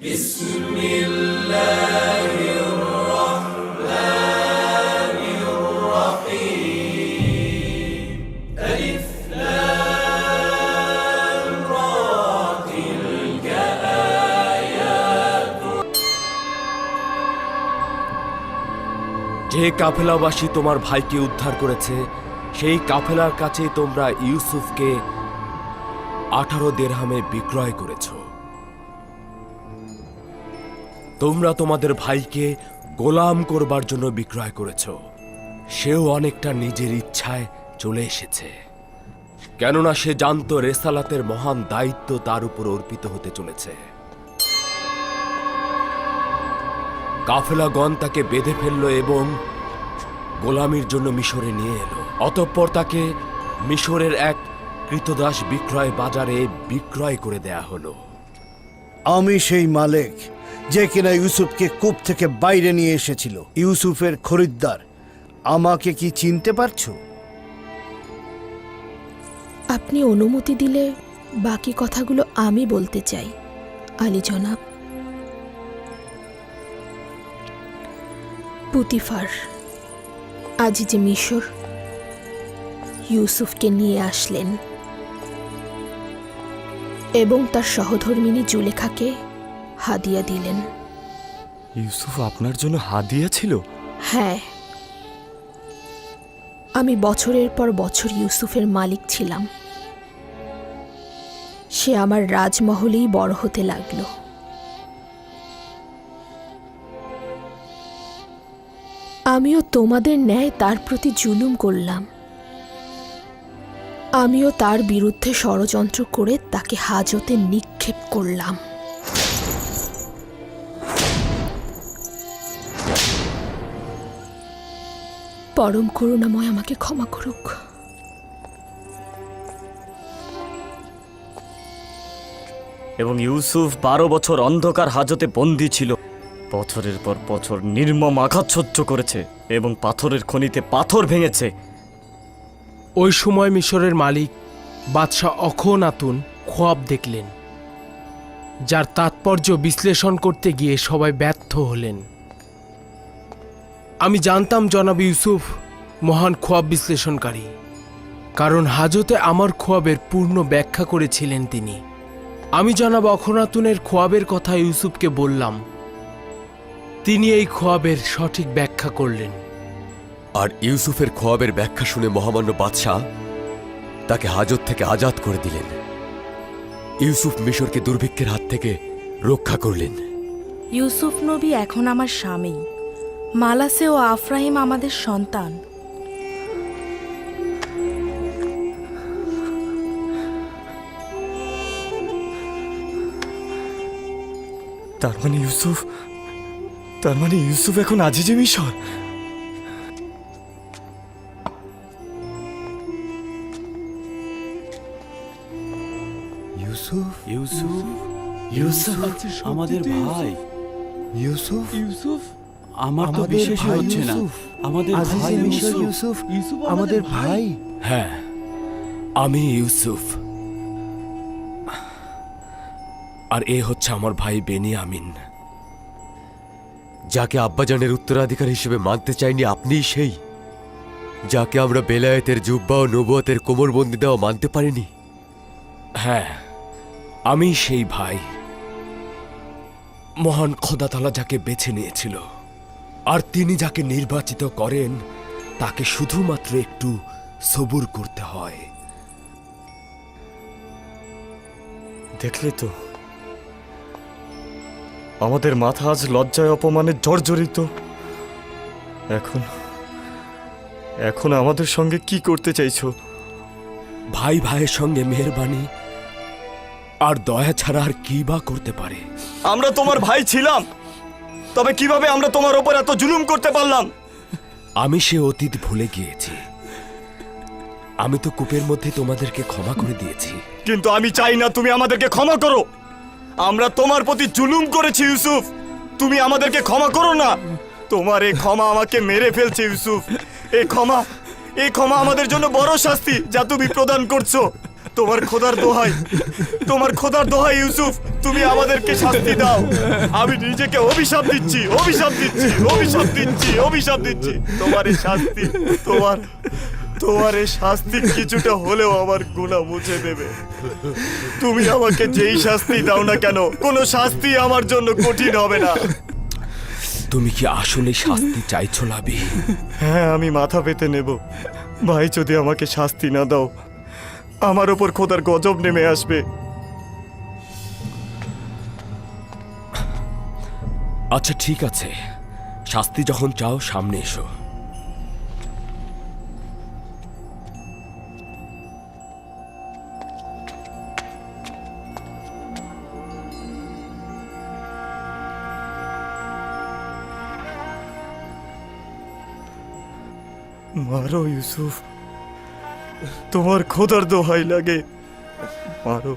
যে কাফেলাবাসী তোমার ভাইকে উদ্ধার করেছে সেই কাফেলার কাছে তোমরা ইউসুফকে 18 দিরহামে বিক্রয় করেছ। তোমরা তোমাদের ভাইকে গোলাম করবার জন্য বিক্রয় করেছ। সেও অনেকটা নিজের ইচ্ছায় চলে এসেছে, কেননা সে জানত রেসালাতের মহান দায়িত্ব তার উপর অর্পিত হতে চলেছে। কাফেলাগণ তাকে বেঁধে ফেলল এবং গোলামির জন্য মিশরে নিয়ে এলো। অতঃপর তাকে মিশরের এক কৃতদাস বিক্রয় বাজারে বিক্রয় করে দেয়া হলো। আমি সেই মালিক যে কিনা ইউসুফকে কূপ থেকে বাইরে নিয়ে এসেছিল, ইউসুফের খরিদ্দার। আমাকে কি চিনতে পারছো? আপনি অনুমতি দিলে বাকি কথাগুলো আমি বলতে চাই, আলী জনাব। পুতিফার আজিজে মিশর ইউসুফকে নিয়ে আসলেন এবং তার সহধর্মিণী জুলেখাকে হাদিয়া দিলেন। ইউসুফ আপনার জন্য হাদিয়া ছিল? হ্যাঁ, আমি বছরের পর বছর ইউসুফের মালিক ছিলাম। সে আমার রাজমহলেই বড় হতে লাগলো। আমিও তোমাদের ন্যায় তার প্রতি জুলুম করলাম। আমিও তার বিরুদ্ধে ষড়যন্ত্র করে তাকে হাজতে নিক্ষেপ করলাম। পরম করুণাময় আমাকে ক্ষমা করুক। এবং ইউসুফ 12 বছর অন্ধকার হাজতে বন্দী ছিল। বছরের পর বছর নির্মম আঘাত সহ্য করেছে এবং পাথরের খনিতে পাথর ভেঙেছে। ওই সময় মিশরের মালিক বাদশাহ অখনাতুন খোয়াব দেখলেন, যার তাৎপর্য বিশ্লেষণ করতে গিয়ে সবাই ব্যর্থ হলেন। আমি জানতাম জনাব ইউসুফ মহান খোয়াব বিশ্লেষণকারী, কারণ হাজতে আমার খোয়াবের পূর্ণ ব্যাখ্যা করেছিলেন তিনি। আমি জনাব অখনাতুনের খোয়াবের কথা ইউসুফকে বললাম। তিনি এই খোয়াবের সঠিক ব্যাখ্যা করলেন। আর ইউসুফের খোয়াবের ব্যাখ্যা শুনে মহামান্য বাদশাহ তাকে হাজত থেকে আজাদ করে দিলেন। ইউসুফ মিশরকে দুর্ভিক্ষের হাত থেকে রক্ষা করলেন। ইউসুফ নবী এখন আমার স্বামী, মালাসে ও আফরাহিম আমাদের সন্তান। তার মানে ইউসুফ এখন আজিজে মিশর। ইউসুফ ইউসুফ ইউসুফ আমাদের ভাই। ইউসুফ ইউসুফ আমার তো বিশ্বাসই হচ্ছে না। আমাদের ভাই ইউসুফ আমাদের ভাই। হ্যাঁ, আমি ইউসুফ, আর এ হচ্ছে আমার ভাই বেনিয়ামিন। যাকে আব্বাজানের উত্তরাধিকার হিসেবে মানতে চাইনি আপনিই সেই, যাকে আমরা বেলায়েতের জুব্বা ও নবুয়তের কোমরবন্দি দেওয়া মানতে পারিনি। হ্যাঁ, আমি সেই ভাই। মহান খোদা তাআলা যাকে বেছে নিয়েছিল, আর তিনি যাকে নির্বাচিত করেন তাকে শুধুমাত্র একটু সবুর করতে হয়। দেখলে তো, আমাদের মাথা আজ লজ্জায় অপমানে জর্জরিত। এখন আমাদের সঙ্গে কি করতে চাইছো? ভাই ভাইয়ের সঙ্গে মেহেরবানি আর দয়া ছাড়া আর কি বা করতে পারে? আমরা তোমার ভাই ছিলাম, তবে কিভাবে আমরা তোমার ওপর এত জুলুম করতে পারলাম? আমি সে অতীত ভুলে গিয়েছি। আমি তো কূপের মধ্যে তোমাদেরকে ক্ষমা করে দিয়েছি। কিন্তু আমি চাই না তুমি আমাদেরকে ক্ষমা করো। আমরা তোমার প্রতি জুলুম করেছি ইউসুফ, তুমি আমাদেরকে ক্ষমা করো না। তোমার এই ক্ষমা আমাকে মেরে ফেলছে ইউসুফ। এই ক্ষমা আমাদের জন্য বড় শাস্তি যা তুমি প্রদান করছো। তোমার খোদার দোহাই, তোমার খোদার দোহাই ইউসুফ, তুমি আমাদেরকে শাস্তি দাও। আমি নিজেকে অভিশাপ দিচ্ছি, অভিশাপ দিচ্ছি, অভিশাপ দিচ্ছি, অভিশাপ দিচ্ছি। তোমার এই শাস্তি, তোমার এই শাস্তি কিছুটা হলেও আমার গুনাহ মুছে দেবে। তুমি আমাকে যেই শাস্তি দাও না কেন, কোনো শাস্তি আমার জন্য কঠিন হবে না। তুমি কি আসলে শাস্তি চাইছো লাবি? হ্যাঁ, আমি মাথা পেতে নেব। ভাই, যদি আমাকে শাস্তি না দাও, আমার ওপর খোদার গজব নেমে আসবে। আচ্ছা ঠিক আছে, শাস্তি যখন চাও সামনে এসো। মারো ইউসুফ, তোমার খোদার দোহাই লাগে, মারো।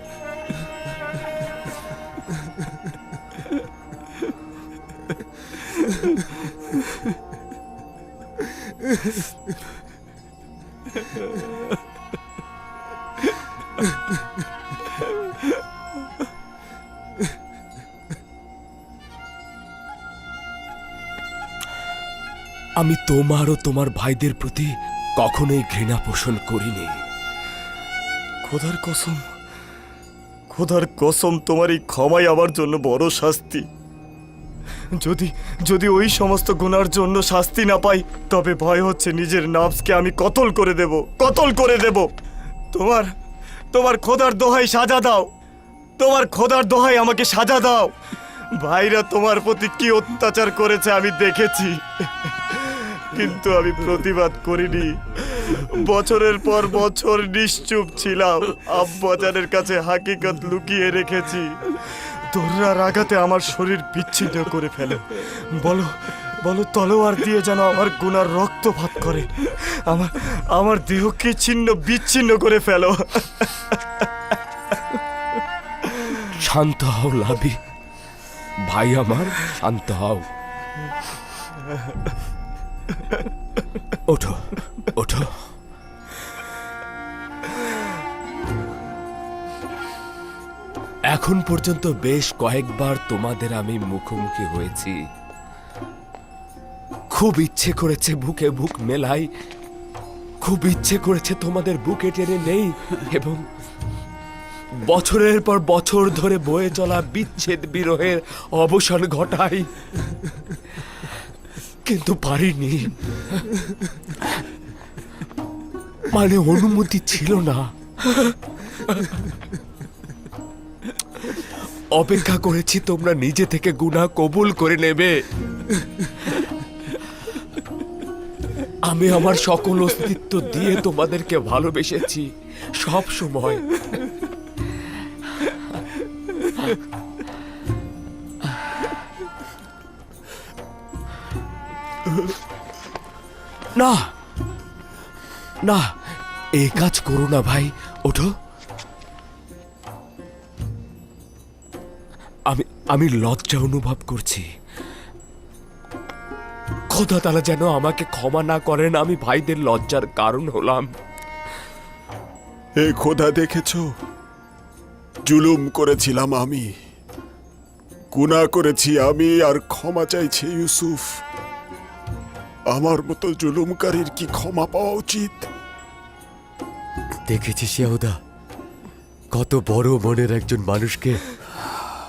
আমি তোমার ও তোমার ভাইদের প্রতি কখনোই ঘৃণা পোষণ করিনি। খোদার কসম, খোদার কসম, তোমার এই ক্ষমাই আমার জন্য বড় শাস্তি। যদি ওই সমস্ত গুনার জন্য শাস্তি না পাই, তবে ভয় হচ্ছে নিজের নফসকে আমি কতল করে দেব, কতল করে দেব। তোমার খোদার দোহাই সাজা দাও, তোমার খোদার দোহাই আমাকে সাজা দাও। ভাইরা তোমার প্রতি কি অত্যাচার করেছে আমি দেখেছি, কিন্তু আমি প্রতিবাদ করিনি। বছরের পর বছর নিশ্চুপ ছিলাম, আব্বাজানের কাছে হাকিকত লুকিয়ে রেখেছি। তোররা রাগাতে আমার শরীর বিচ্ছিন্ন করে ফেলে। বলো তলোয়ার দিয়ে যেন আমার গুনার রক্তপাত করে, আমার দেহকে ছিন্ন বিচ্ছিন্ন করে ফেলো। শান্ত হও লাবি, ভাই আমার, শান্ত হও। ওঠো ওঠো। এখন পর্যন্ত বেশ কয়েকবার তোমাদের আমি মুখোমুখি হয়েছি। খুব ইচ্ছে করেছে বুকে বুক মেলাই, খুব ইচ্ছে করেছে তোমাদের বুকে টেনে নেই এবং বছরের পর বছর ধরে বয়ে চলা বিচ্ছেদ বিরহের অবসান ঘটাই, কিন্তু পারিনি। মানে অনুমতি ছিল না। অপেক্ষা করেছি তোমরা নিজে থেকে গুনাহ কবুল করে নেবে। আমি আমার সকল অস্তিত্ব দিয়ে তোমাদেরকে ভালোবেসেছি সব সময়। না না, এই কাজ করো না ভাই, ওঠো। আমি লজ্জা অনুভব করছি। খোদা তাআলা যেন আমাকে ক্ষমা না করেন, আমি ভাইদের লজ্জার কারণ হলাম। এ খোদা, দেখেছ, জুলুম করেছিলাম আমি, গুনাহ করেছি আমি, আর ক্ষমা চাইছে ইউসুফ। আমার মতো জুলুমকারীর কি ক্ষমা পাওয়া উচিত? দেখেছিস ইয়াহুদা, কত বড় মনের একজন মানুষকে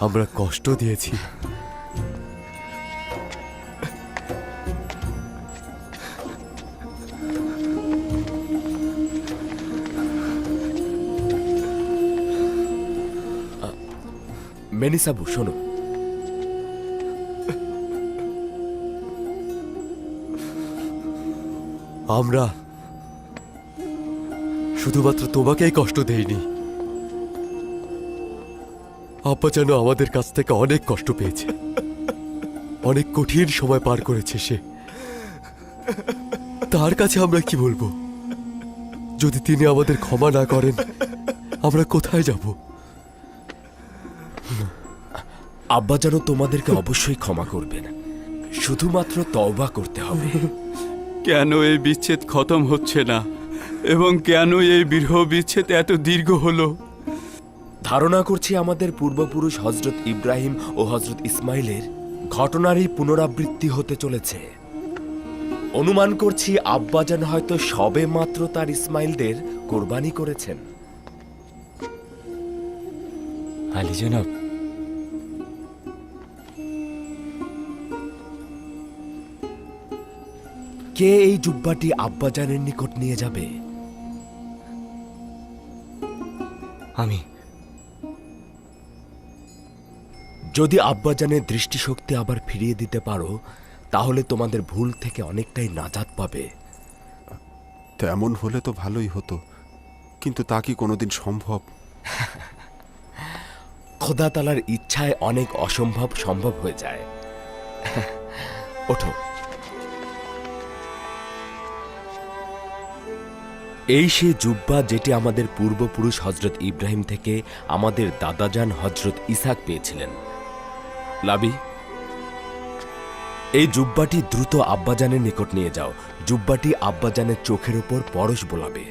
আমরা কষ্ট দিয়েছি। মেনিসাবু, শোনো, আমরা শুধুমাত্র তোমাকেই কষ্ট দেইনি, আব্বা যেন আমাদের কাছ থেকে অনেক কষ্ট পেয়েছে, অনেক কঠিন সময় পার করেছে সে। তার কাছে আমরা কি বলবো? যদি তিনি আমাদের ক্ষমা না করেন, আমরা কোথায় যাব? আব্বা যেন তোমাদেরকে অবশ্যই ক্ষমা করবেন, শুধুমাত্র তওবা করতে হবে। কেন এই বিচ্ছেদ খতম হচ্ছে না? এবং কেন এই বিরহ বিচ্ছেদ এত দীর্ঘ হলো? ধারণা করছি আমাদের পূর্বপুরুষ হজরত ইব্রাহিম ও হজরত ইসমাইলের ঘটনারই পুনরাবৃত্তি হতে চলেছে। অনুমান করছি আব্বাজান হয়তো সবে মাত্র তার ইসমাইলদের কোরবানি করেছেন। আলী জনাব, কে এই জুব্বাটি আব্বাজানের নিকট নিয়ে যাবে? আমি। যদি আব্বাজানের দৃষ্টিশক্তি আবার ফিরিয়ে দিতে পারো তাহলে তোমাদের ভুল থেকে অনেকটাই নাজাত পাবে। তেমন হলে তো ভালোই হতো, কিন্তু তা কি কোনোদিন সম্ভব? খোদা তালার ইচ্ছায় অনেক অসম্ভব সম্ভব হয়ে যায়। ওঠো। এই সে জুব্বা যেটি আমাদের পূর্বপুরুষ হজরত ইব্রাহিম থেকে আমাদের দাদাজান হজরত ইসাক পেয়েছিলেন। লাবি, এই জুব্বাটি দ্রুত আব্বাজানের নিকট নিয়ে যাও। জুব্বাটি আব্বাজানের চোখের উপর পরশ বোলাবে।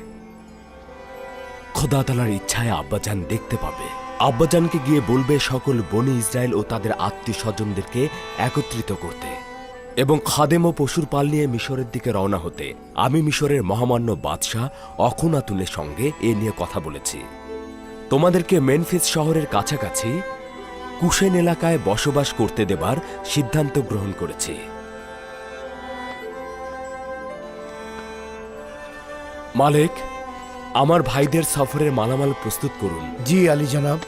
খোদা তালার ইচ্ছায় আব্বাজান দেখতে পাবে। আব্বাজানকে গিয়ে বলবে সকল বনি ইসরায়েল ও তাদের আত্মীয় স্বজনদেরকে একত্রিত করতে এবং খাদেম ও পশুর পাল নিয়ে মিশরের দিকে রওনা হতে। আমি মিশরের মহামান্য বাদশাহ অখুনাতুনের সঙ্গে এ নিয়ে কথা বলেছি। তোমাদেরকে মেনফিস শহরের কাছাকাছি কুশেন এলাকায় বসবাস করতে দেবার সিদ্ধান্ত গ্রহণ করেছি। মালিক, আমার ভাইদের সফরের মালামাল প্রস্তুত করুন। জি আলী জনাব।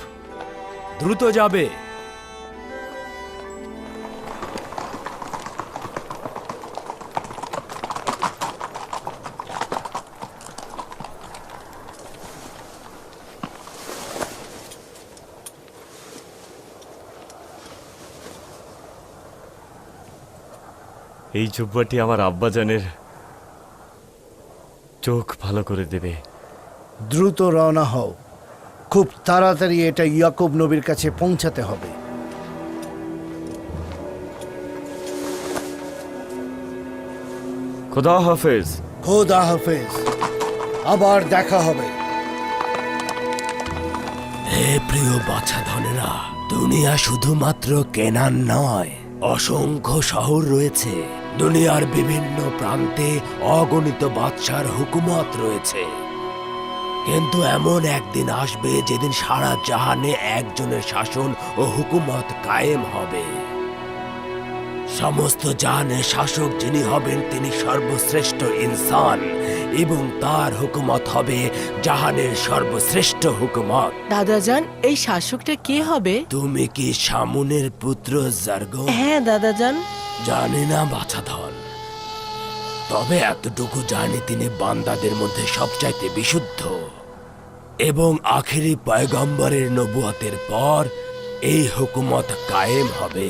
দ্রুত যাবে। এই জুব্বাটি আমার আব্বাজানের চোখ ভালো করে দেবে। দ্রুত রওনা হও, খুব তাড়াতাড়ি এটা ইয়াকুব নবীর কাছে পৌঁছাতে হবে। খোদা হাফেজ। খোদা হাফেজ, আবার দেখা হবে। হে প্রিয় বাছাধনেরা, দুনিয়া শুধুমাত্র কেনান নয়, অসংখ্য শহর রয়েছে। দুনিয়ার বিভিন্ন প্রান্তে অগণিত বাদশার হুকুমত রয়েছে। কিন্তু এমন একদিন আসবে যেদিন সারা জাহানে একজনের শাসন ও হুকুমত কায়েম হবে। সমস্ত জাহানের শাসক যিনি হবেন তিনি সর্বশ্রেষ্ঠ ইনসান এবং তার হুকুমত হবে জাহানের সর্বশ্রেষ্ঠ হুকুমত। দাদাজান, এই শাসকটা কে হবে? তুমি কি শামুনের পুত্র জার্গ? হ্যাঁ দাদাজান। জানি না বাছাধন, তবে এতটুকু জানি তিনি বান্দাদের মধ্যে সবচাইতে বিশুদ্ধ এবং আখেরি পয়গম্বরের নবুয়তের পর এই হুকুমত কায়েম হবে।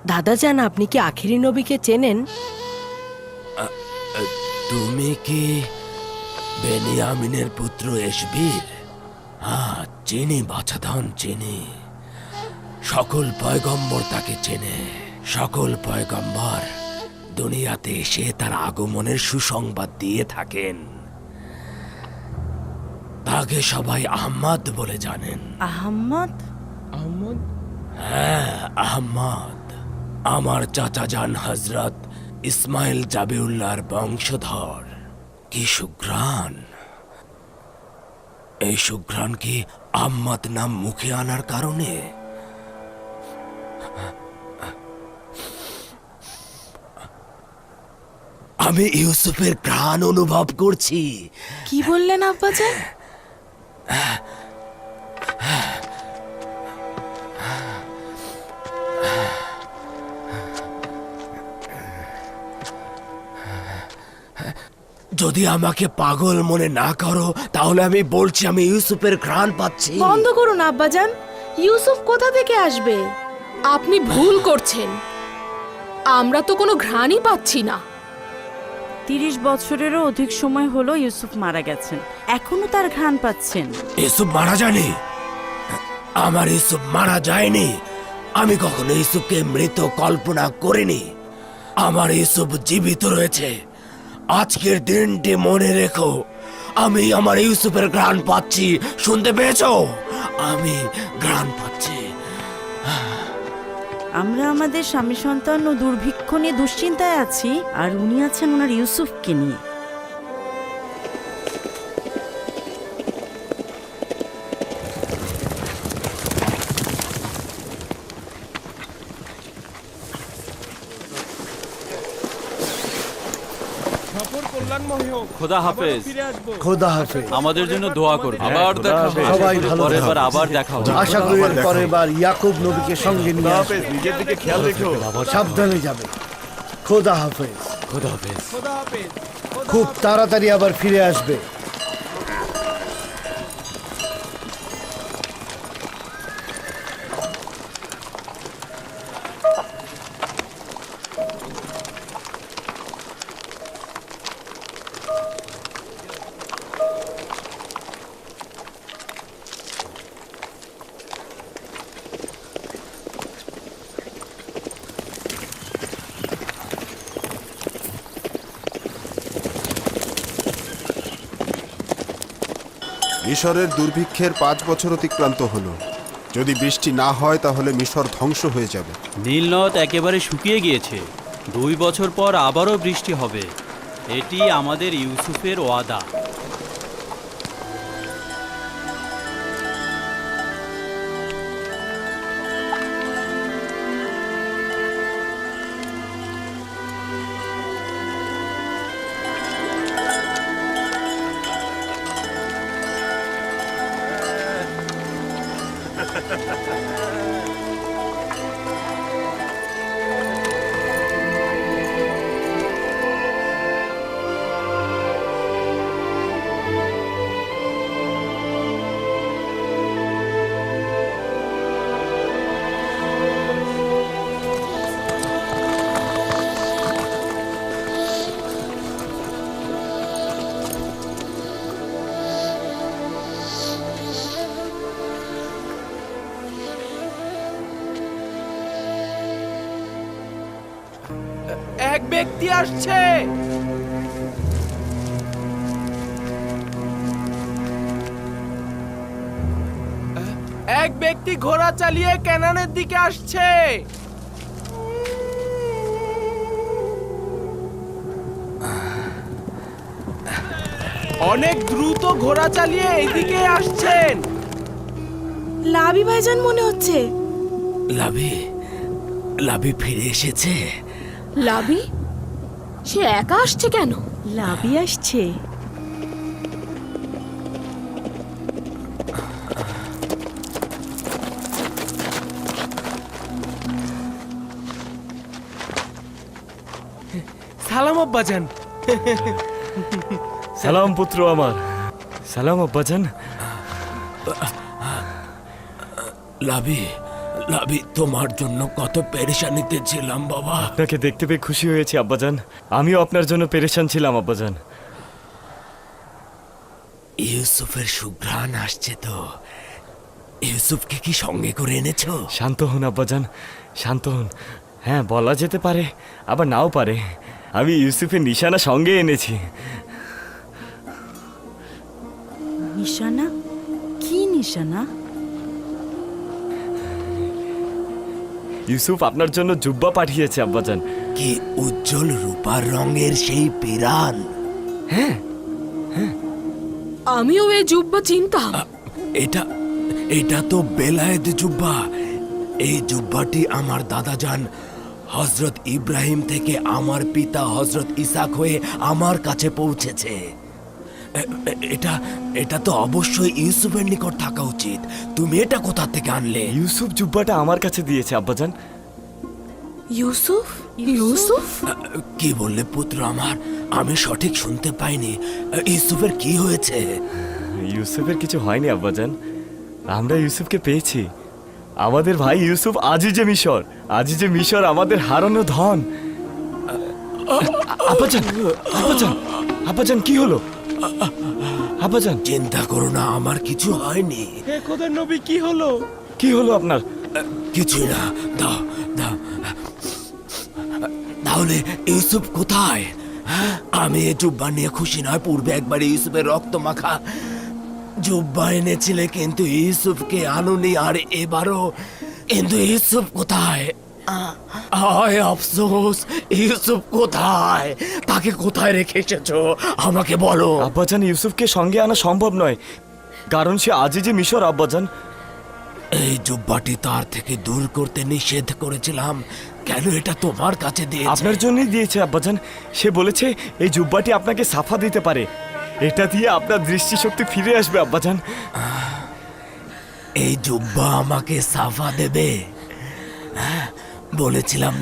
দাদাজান, আপনি কি আখিরি নবীকে চেনেন? তুমি কি বেনিয়ামিনের পুত্র এসবির? হ্যাঁ, চিনি বাছাধন, চিনি। সকল পয়গম্বর তাকে চেনে। সকল পয়গম্বর দুনিয়াতে এসে তার আগমনের সুসংবাদ দিয়ে থাকেন। তাকে সবাই আহমদ বলে জানেন। আহম্মদ? আহমদ? হ্যাঁ, আহমদ। আমার চাচা জান হজরত ইসমাইল জাবিউল্লাহর বংশধর। কি সুঘ্রাণ! এই সুঘ্রাণ কি আহমদ নাম মুখে আনার কারণে? আমি ইউসুফের ঘ্রাণ অনুভব করছি। কি বললেন আব্বাজান? যদি আমাকে পাগল মনে না করো তাহলে আমি বলছি আমি ইউসুফের ঘ্রাণ পাচ্ছি। বন্ধ করুন আব্বাজান, ইউসুফ কোথা থেকে আসবে? আপনি ভুল করছেন। আমরা তো কোনো ঘ্রাণই পাচ্ছি না। 30 বছরেরও অধিক সময় হলো ইউসুফ মারা গেছেন, এখনো তার ঘ্রাণ পাচ্ছেন। ইউসুফ মারা যায়নি। আমার ইউসুফ মারা যায়নি। আমি কখনো ইউসুফকে মৃত কল্পনা করিনি। আমার ইউসুফ জীবিত রয়েছে। আজকের দিনটি মনে রেখো, আমি আমার ইউসুফের ঘ্রাণ পাচ্ছি। শুনতে পেয়েছো? আমি ঘ্রাণ পাচ্ছি। আমরা আমাদের স্বামী সন্তান ও দুর্ভিক্ষ নিয়ে দুশ্চিন্তায় আছি, আর উনি আছেন ওনার ইউসুফকে নিয়ে। খোদা হাফেজ। খোদা হাফেজ। আমাদের জন্য দোয়া করবে। আবার দেখা হবে। সবাই ভালো পরের বার থাকবেন। আবার দেখা হবে। আশা করি এর পরের বার ইয়াকুব নবীকে সঙ্গে নিয়ে আসবে। নিজের দিকে খেয়াল রেখো। সাবধানে যাবে। খোদা হাফেজ। খোদা হাফেজ। খুব তাড়াতাড়ি আবার ফিরে আসবে। মিশরের দুর্ভিক্ষের 5 বছর অতিক্রান্ত হলো। যদি বৃষ্টি না হয় তাহলে মিশর ধ্বংস হয়ে যাবে। নীল নদ একেবারে শুকিয়ে গিয়েছে। 2 বছর পর আবারও বৃষ্টি হবে। এটি আমাদের ইউসুফের ওয়াদা। এক ব্যক্তি আসছে। এক ব্যক্তি ঘোড়া চালিয়ে ক্যানানের দিকে আসছে। অনেক দ্রুত ঘোড়া চালিয়ে এইদিকে আসছেন। লাভি ভাইজান মনে হচ্ছে। লাভি ফিরে এসেছে। লাভি? সে একা আসছে কেন? লাভি আসছে। সালাম আব্বাজান। সালাম পুত্র আমার। সালাম আব্বাজান। লাভি, তোমার জন্য কত পেরেশানিতে ছিলাম বাবা। আপনাকে দেখতে পেয়ে খুশি হয়েছি আব্বাজান। আমিও আপনার জন্য পেরেশান ছিলাম আব্বাজান। ইউসুফের সুঘ্রাণ আসছে তো। ইউসুফকে কি সঙ্গে করে এনেছো? শান্ত হন আব্বাজান, শান্ত হন। হ্যাঁ, বলা যেতে পারে, আবার নাও পারে। আমি ইউসুফের নিশানা সঙ্গে এনেছি। নিশানা? কি নিশানা? ইউসুফ আপনার জন্য জুব্বা পাঠিয়েছে আব্বাজান। কি উজ্জ্বল রূপার রঙের সেই পেরান! হ্যাঁ, আমিও এই জুব্বা চিনতাম। এটা তো বেলায়েত জুব্বা। এই জুব্বাটি আমার দাদাজান হযরত ইব্রাহিম থেকে আমার পিতা হযরত ইসাক হয়ে আমার কাছে পৌঁছেছে। এটা তো অবশ্যই ইউসুফের নিকট থাকা উচিত। তুমি এটা কোথা থেকে আনলে? ইউসুফ জুব্বাটা আমার কাছে দিয়েছে আব্বাজান। ইউসুফ? ইউসুফ? কি বললে পুত্র আমার? আমি সঠিক শুনতে পাইনি। ইউসুফের কি হয়েছে? ইউসুফের কিছু হয়নি আব্বাজান। আমরা ইউসুফকে পেয়েছি। আমাদের ভাই ইউসুফ আজিজে মিশর। আজিজে মিশর আমাদের হারানো ধন। আব্বাজান, আব্বাজান, আব্বাজান কি হলো? আব্বাজান, চিন্তা করো না, আমার কিছু হয়নি। হে খোদার নবী, কি হলো? কি হলো আপনার? কিছুই না। দাও। তাহলে ইউসুফ কোথায়? আমি এই জুব্বা নিয়ে খুশি নয়। পূর্বে একবার ইউসুফের রক্ত মাখা জুব্বা এনেছিলে, কিন্তু ইউসুফকে আনুনি, আর এবারও। কিন্তু ইউসুফ কোথায়? হায় আফসোস, ইউসুফ কোথায়? তাকে কোথায় রেখে এসেছো আমাকে বলো। আব্বাজান, ইউসুফকে সঙ্গে আনা সম্ভব নয়, কারণ সে আজই যে মিশর আব্বাজান। এই জুব্বাটি তার থেকে দূর করতে নিষেধ করেছিলাম, কেন এটা তোমার কাছে দিয়েছে? আপনার জন্যই দিয়েছে আব্বাজান। সে বলেছে এই জুব্বাটি আপনাকে সাফা দিতে পারে, এটা দিয়ে আপনার দৃষ্টিশক্তি ফিরে আসবে আব্বাজান। এই জুব্বা আমাকে সাফা দেবে? হ্যাঁ, বলেছিলাম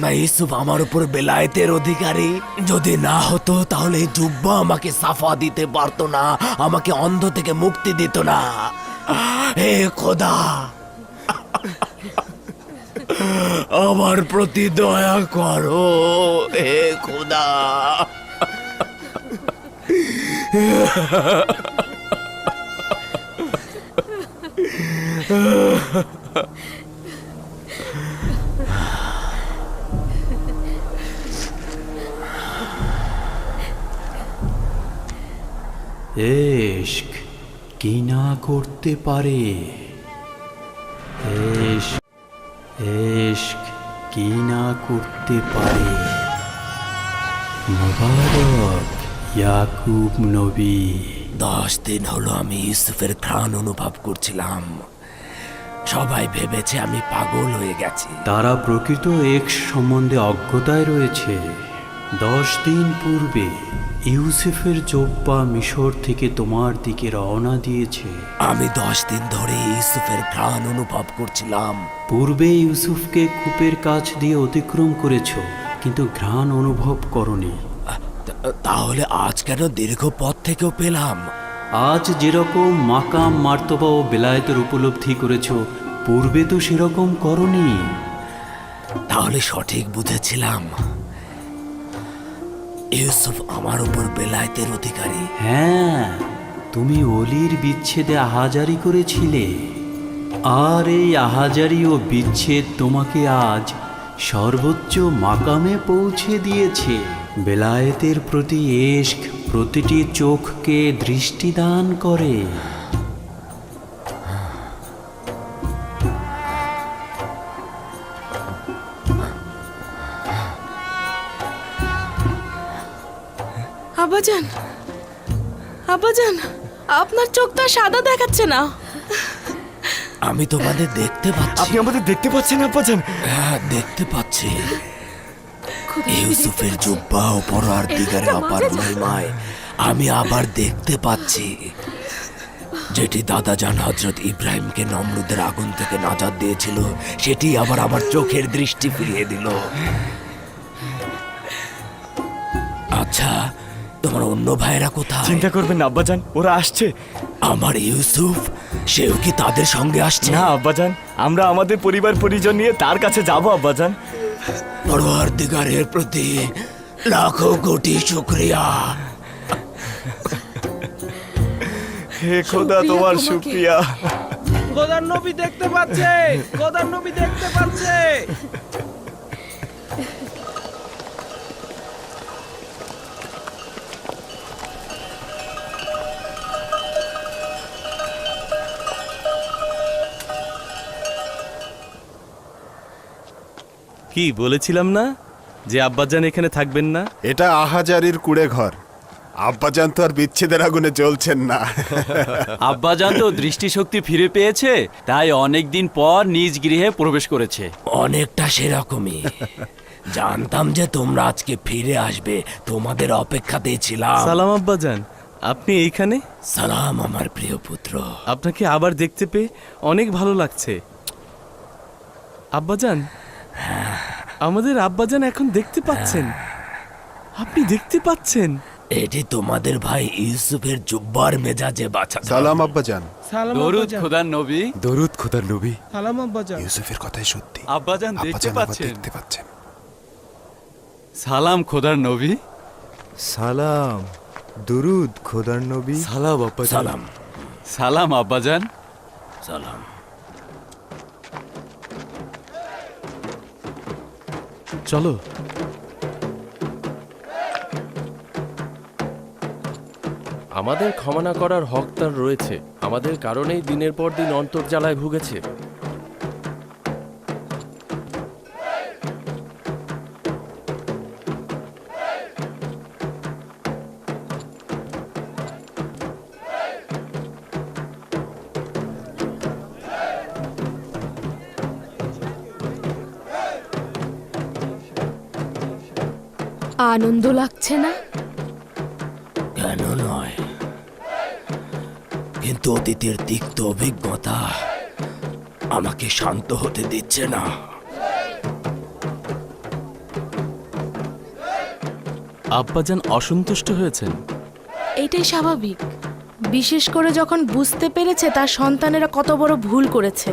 না ইউসুফ আমার উপর বেলায়েতের অধিকারী। যদি না হতো তাহলে এই জুব্বা আমাকে সাফা দিতে পারতো না, আমাকে অন্ধ থেকে মুক্তি দিত না। হে খোদা, আমার প্রতি দয়া করো। হে খোদা। ইশক কি না করতে পারে, ইশক কি না করতে পারে। মোবারক ইয়াকুব নবী। 10 দিন হলো আমি ইউসুফের ঘ্রাণ অনুভব করছিলাম। সবাই ভেবেছে আমি পাগল হয়ে গেছি। তারা প্রকৃত এক্স সম্বন্ধে অজ্ঞতায় রয়েছে। 10 দিন পূর্বে ইউসুফের জোব্বা মিশর থেকে তোমার দিকে রওনা দিয়েছে। আমি 10 দিন ধরে ইউসুফের ঘ্রাণ অনুভব করছিলাম। পূর্বে ইউসুফকে কূপের কাছ দিয়ে অতিক্রম করেছ, কিন্তু ঘ্রাণ অনুভব করনি। তাহলে আজ কেন দীর্ঘ পথ থেকেও পেলাম? আজ যেরকম মাকাম মার্তবা ও বেলায়েতের উপলব্ধি করেছ, পূর্বে তো সেরকম করনি। তাহলে সঠিক বুঝেছিলাম, ইউসুফ আমার উপর বেলায়েতের অধিকারী। হ্যাঁ, তুমি অলির বিচ্ছেদে আহাজারি করেছিলে, আর এই আহাজারি ও বিচ্ছেদ তোমাকে আজ সর্বোচ্চ মাকামে পৌঁছে দিয়েছে। বেলায়েতের প্রতি ইশক প্রতিটি চোখকে দৃষ্টিদান করে। আব্বাজান, আব্বাজান, আপনার চোখটা সাদা দেখাচ্ছে না। আমি তোমাদের দেখতে পাচ্ছি। আপনি আমাদের দেখতে পাচ্ছেন আব্বাজান? হ্যাঁ, দেখতে পাচ্ছি। ইউসুফের জুব্বা ও পরওয়ারদিগারের অপার মহিমায় আমি আবার দেখতে পাচ্ছি, যেটি দাদাজান হযরত ইব্রাহিমকে নমরুদের আগুন থেকে নাজাত দিয়েছিল, সেটি আবার আমার চোখের দৃষ্টি ফিরিয়ে দিল। আচ্ছা, তোমার অন্য ভাইরা কোথায়? চিন্তা করবেন না আব্বাজান, ওরা আসছে। আমার ইউসুফ, সেও কি তাদের সঙ্গে আসছে? না আব্বাজান, আমরা আমাদের পরিবার পরিজন নিয়ে তার কাছে যাব আব্বাজান। পরওয়ারদিগারের প্রতি লাখো কোটি শুকরিয়া। হে খোদা, তোমার শুকরিয়া। খোদার নবী দেখতে পাচ্ছে, খোদার নবী দেখতে পাচ্ছে। কি বলেছিলাম না যে আব্বাজান এখানে থাকবেন না? এটা আহাজারির কুড়ে ঘর। আব্বাজান তো আর বিচ্ছেদের আগুনে জ্বলছেন না। আব্বাজান তো দৃষ্টিশক্তি ফিরে পেয়েছে, তাই অনেক দিন পর নিজ গৃহে প্রবেশ করেছে। অনেকটা সেরকমই। জানতাম যে তোমরা আজকে ফিরে আসবে, তোমাদের অপেক্ষাতেই ছিলাম। সালাম আব্বাজান, আপনি এইখানে? সালাম আমার প্রিয় পুত্র। আপনাকে আবার দেখতে পেয়ে অনেক ভালো লাগছে আব্বাজান। আমাদের আব্বাজান এখন দেখতে পাচ্ছেন, আপনি দেখতে পাচ্ছেন। এটি তোমাদের ভাই ইউসুফের জুব্বার মেজাজে বাঁচা। সালাম আব্বাজান। সালাম দরুদ আব্বাজান। খোদার নবী। দরুদ খোদার নবী। সালাম আব্বাজান। ইউসুফের কথাই সত্যি, আব্বাজান দেখতে আব্বাজান আবার পাচ্ছেন। দেখতে পাচ্ছেন। সালাম খোদার নবী। সালাম, দুরুদ খোদার নবী। সালাম আব্বাজান। সালাম। সালাম আব্বাজান। সালাম। চলো আমাদের ক্ষমা না করার হক তার রয়েছে। আমাদের কারণেই দিনের পর দিন অন্তর্জালায় ভুগেছে। আনন্দ লাগছে না? কেন নয়, কিন্তু অতীতের তিক্ত অভিজ্ঞতা আমাকে শান্ত হতে দিচ্ছে না। আব্বাজান অসন্তুষ্ট হয়েছেন। এটাই স্বাভাবিক, বিশেষ করে যখন বুঝতে পেরেছে তার সন্তানেরা কত বড় ভুল করেছে।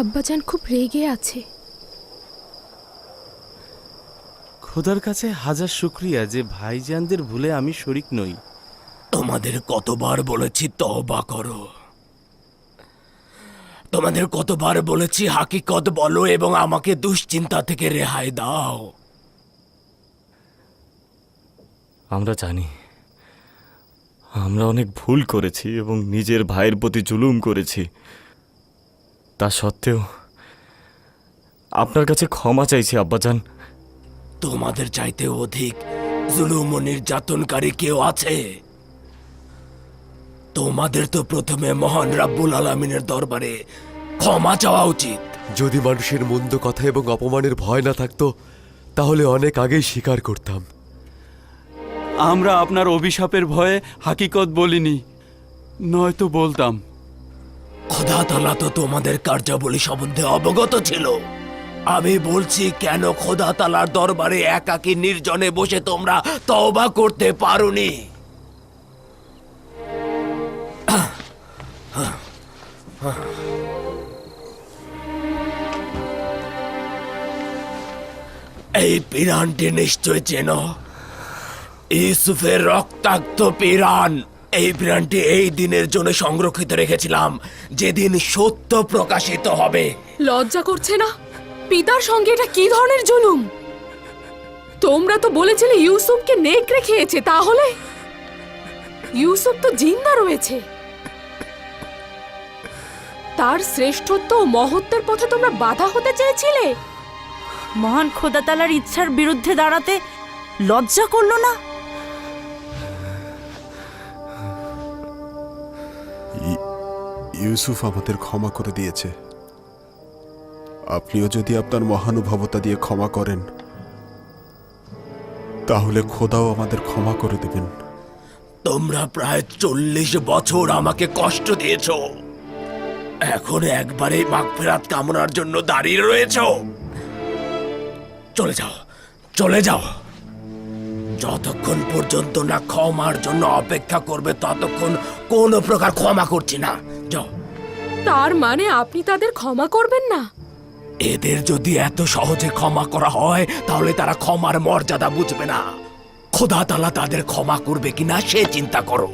আব্বাজান খুব রেগে আছে। খোদার কাছে হাজার শুক্রিয়া যে ভাইজানদের ভুলে আমি শরিক নই। তোমাদের কতবার বলেছি তওবা করো, তোমাদের কতবার বলেছি হাকিকত বলো এবং আমাকে দুশ্চিন্তা থেকে রেহাই দাও। আমরা জানি আমরা অনেক ভুল করেছি এবং নিজের ভাইয়ের প্রতি জুলুম করেছি। তা সত্ত্বেও আপনার কাছে ক্ষমা চাইছি আব্বাজান। তোমাদের চাইতে অধিক জুলুম ও নির্যাতনকারী কেউ আছে? তোমাদের তো প্রথমে মহান রাব্বুল আলামিনের দরবারে ক্ষমা চাওয়া উচিত। যদি মানুষের মন্দ কথা এবং অপমানের ভয় না থাকতো তাহলে অনেক আগেই স্বীকার করতাম। আমরা আপনার অভিশাপের ভয়ে হাকিকত বলিনি, নয়তো বলতাম। খোদা তাআলা তো তোমাদের কার্যাবলী সম্বন্ধে অবগত ছিল। আমি বলছি, কেন খোদা তাআলার দরবারে একাকী নির্জনে বসে তোমরা তওবা করতে পারোনি? এই পিরানটি নিশ্চয় চেনো, ইউসুফের রক্তাক্ত পিরান। এই পিরানটি এই দিনের জন্য সংরক্ষিত রেখেছিলাম, যেদিন সত্য প্রকাশিত হবে। লজ্জা করছে না? পিতার সঙ্গে এটা কি ধরনের জুলুম? তোমরা তো বলেছিলে ইউসুফকে নেকড়ে খেয়েছে, তাহলে ইউসুফ তো জিন্দা রয়েছে। তার শ্রেষ্ঠত্ব ও মহত্বের পথে তোমরা বাধা হতে চেয়েছিলে। মহান খোদা তাআলার ইচ্ছার বিরুদ্ধে দাঁড়াতে লজ্জা করলো না? ইউসুফ আমাদের ক্ষমা করে দিয়েছে। আপনিও যদি আপনার মহানুভবতা দিয়ে ক্ষমা করেন তাহলে খোদাও আমাদের ক্ষমা করে দেবেন। তোমরা প্রায় 40 বছর আমাকে কষ্ট দিয়েছো, এখন একবারে মাগফিরাত কামনার জন্য দাঁড়িয়ে রয়েছো। চলে যাও, চলে যাও। যতক্ষণ পর্যন্ত না ক্ষমার জন্য অপেক্ষা করবে ততক্ষণ কোনো প্রকার ক্ষমা করছি না। যাও। তার মানে আপনি তাদের ক্ষমা করবেন না? এদের যদি এত সহজে ক্ষমা করা হয় তাহলে তারা ক্ষমার মর্যাদা বুঝবে না। খোদা তাআলা তাদের ক্ষমা করবে কিনা সে চিন্তা করো।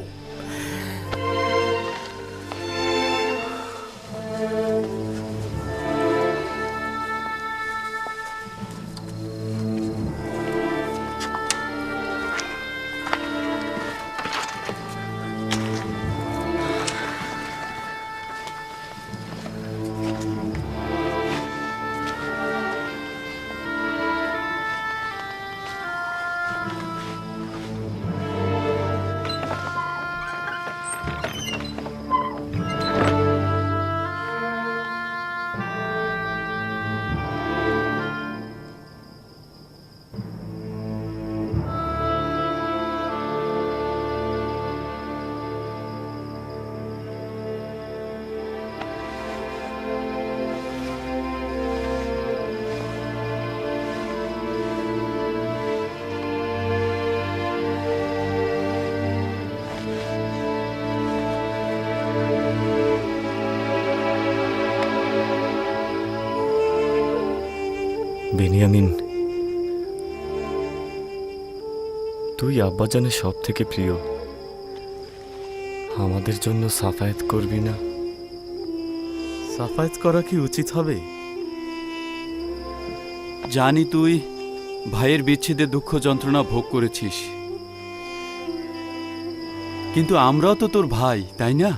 বেনিয়ামিন, তুই আব্বাজানের সব থেকে প্রিয়। আমাদের জন্য সাফায়াত করবি না? সাফায়াত করা কি উচিত হবে? জানি তুই ভাইয়ের বিচ্ছেদে দুঃখ যন্ত্রণা ভোগ করেছিস, কিন্তু আমরাও তো তোর ভাই, তাই না?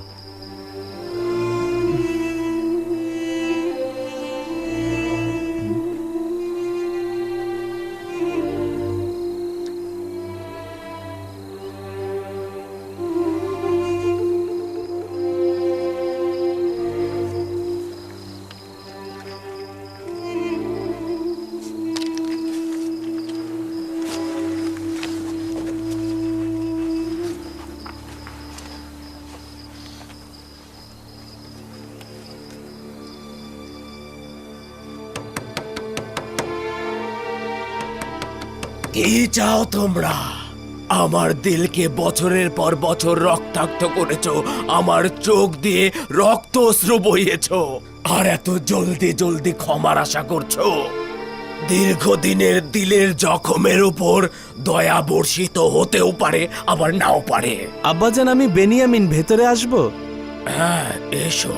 কি চাও তোমরা? আমার দিলকে বছরের পর বছর রক্তাক্ত করেছো, আমার চোখ দিয়ে রক্ত অশ্রু বইয়েছো, আর এত জলদি জলদি ক্ষমার আশা করছো? দীর্ঘদিনের দিলের জখমের উপর দয়া বর্ষিত হতেও পারে, আবার নাও পারে। আব্বাজান, আমি বেনিয়ামিন, ভেতরে আসবো? হ্যাঁ, এসো।